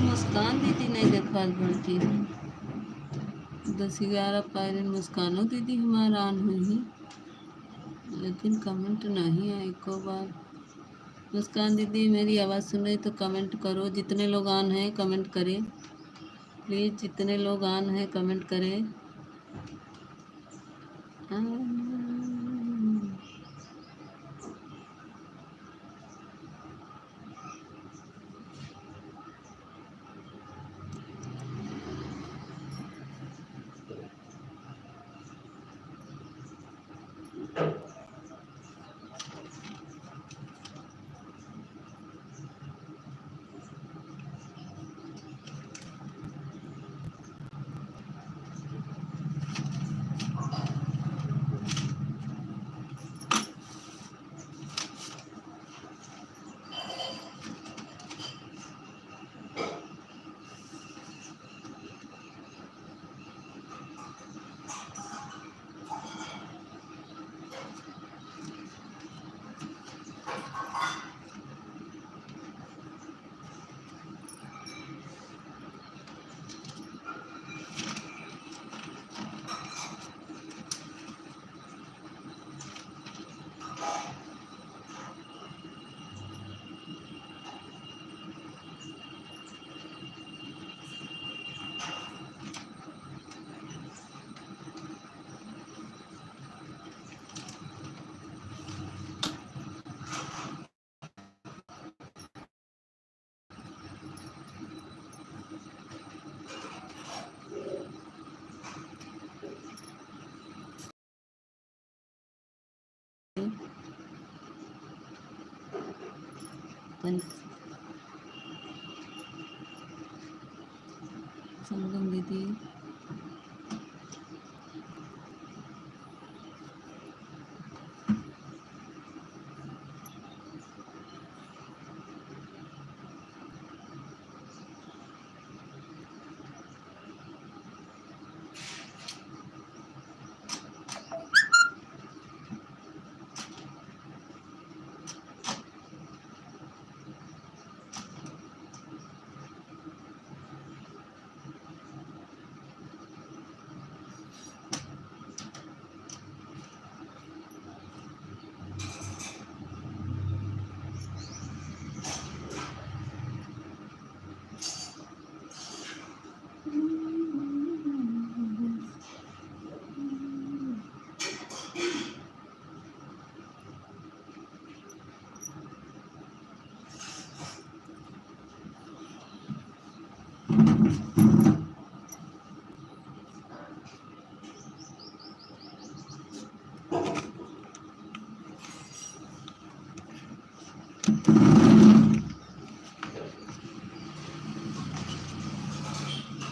मुस्कान दीदी नहीं देखा बढ़ती है 10-11 पायरन मुस्कानो दीदी हमारा ऑन हुई है लेकिन कमेंट नहीं है एको बार। मुस्कान दीदी मेरी आवाज़ सुन रही तो कमेंट करो, जितने लोग ऑन हैं कमेंट करें प्लीज़, जितने लोग ऑन हैं कमेंट करें। संगम दीदी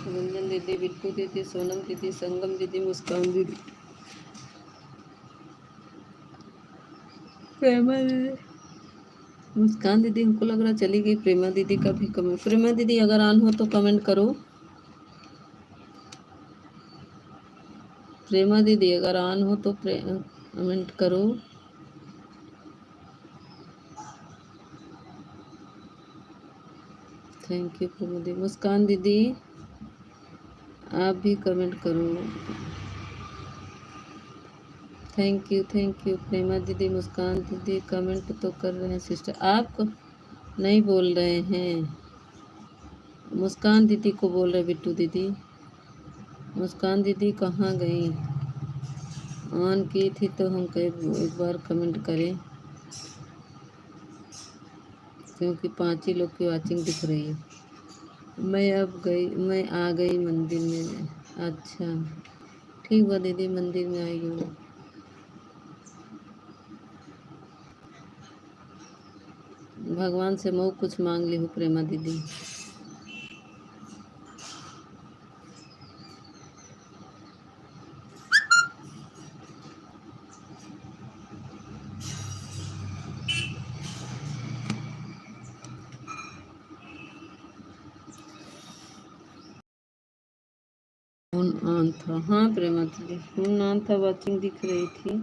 गुंजन दीदी, बिट्टू दीदी, सोनम दीदी, संगम दीदी, मुस्कान दीदी, प्रेमा दीदी। मुस्कान दीदी हमको लग रहा चली गई। प्रेमा दीदी का भी कमेंट, प्रेमा दीदी अगर ऑन हो तो कमेंट करो। प्रेमा दीदी अगर ऑन हो तो कमेंट करो। थैंक यू प्रेमा दीदी। मुस्कान दीदी आप भी कमेंट करो। थैंक यू प्रेमा दीदी। मुस्कान दीदी कमेंट तो कर रहे हैं सिस्टर, आप नहीं बोल रहे हैं। मुस्कान दीदी को बोल रहे बिट्टू दीदी। मुस्कान दीदी कहाँ गई? ऑन की थी तो हम एक बार कमेंट करें, क्योंकि 5 ही लोग की वाचिंग दिख रही है। मैं आ गई मंदिर में। अच्छा ठीक बा दीदी, मंदिर में आई हूँ। भगवान से मैं कुछ मांग ली हूँ प्रेमा दीदी। फोन ऑन था। हाँ प्रेमा दीदी फोन ऑन था, वाचिंग दिख रही थी।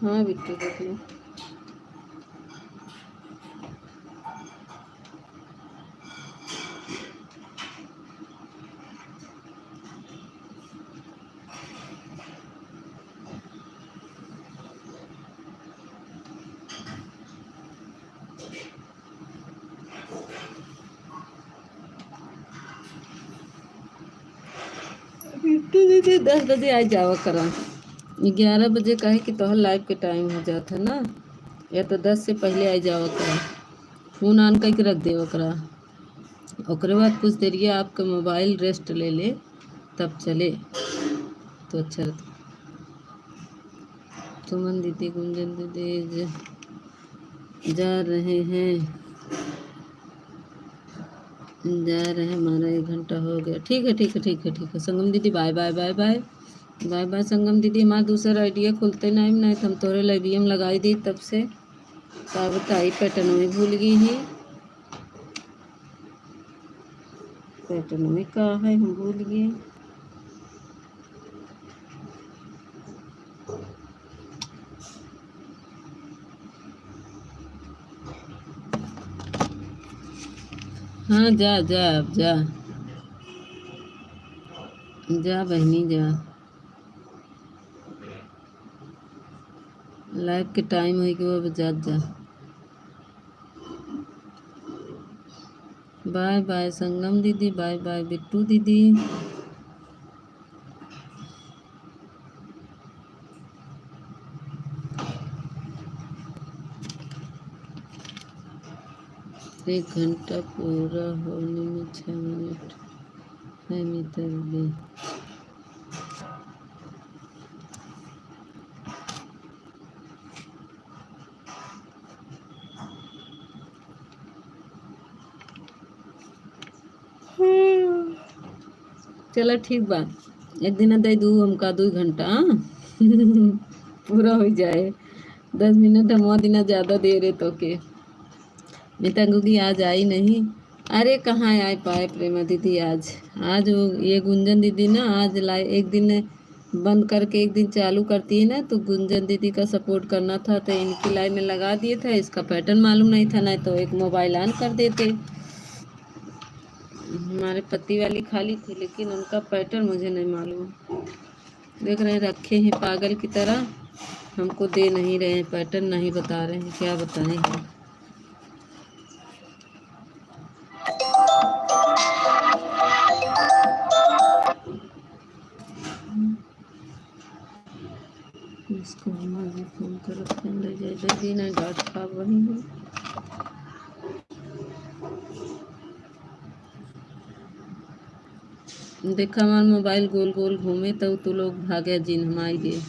हाँ बिट्टू देख लो। बिट्टू दीदी 10 बजे आ जावा करा। 11 बजे कहे कि तोहर लाइव के टाइम हो जाता ना, या तो 10 से पहले आ जावा करा। फोन ऑन करके रख देवा करा। ओकरे बाद कुछ देरिए आपका मोबाइल रेस्ट ले ले, तब चले तो अच्छा रहता। सुमन दीदी, गुंजन दीदी जा रहे हैं, हमारा 1 घंटा हो गया। ठीक है ठीक है ठीक है ठीक है संगम दीदी, bye bye bye bye bye bye. Sangam दीदी हमारा दूसरा आइडिया खुलते नहीं तो हम तोरे लाइवियम लगाई दी तब से का बताई पैटर्न में भूल गई ही। पैटर्न में का है हम भूल गए। हाँ जा जा अब जा जा बहनी जा, लाइव के टाइम हो कि वो जा जा। बाय बाय संगम दीदी, बाय बाय बिट्टू दीदी। एक घंटा पूरा होने में 6 मिनट है मित्र दीदी। चलो ठीक बा, एक दिन दे दू हमका 2 घंटा पूरा हो जाए। 10 मिनट हम दिन ज़्यादा दे रहे तो के मैं तंगूगी आज आई नहीं। अरे कहाँ आए पाए प्रेमा दीदी आज। आज वो ये गुंजन दीदी ना आज लाई एक दिन बंद करके एक दिन चालू करती है ना, तो गुंजन दीदी का सपोर्ट करना था तो इनकी लाइन में लगा दिए था। इसका पैटर्न मालूम नहीं था, नहीं तो एक मोबाइल ऑन कर देते। हमारे पति वाली खाली थी लेकिन उनका पैटर्न मुझे नहीं मालूम। देख रहे हैं रखे हैं पागल की तरह, हमको दे नहीं रहे हैं पैटर्न, नहीं बता रहे हैं, क्या बताएं हम। इसको हमारे फोन कर रखे ले जाए दिन है घाट खा वही है। देखा हमारा मोबाइल गोल गोल घूमे तो लोग भागे जिन हम आई गए।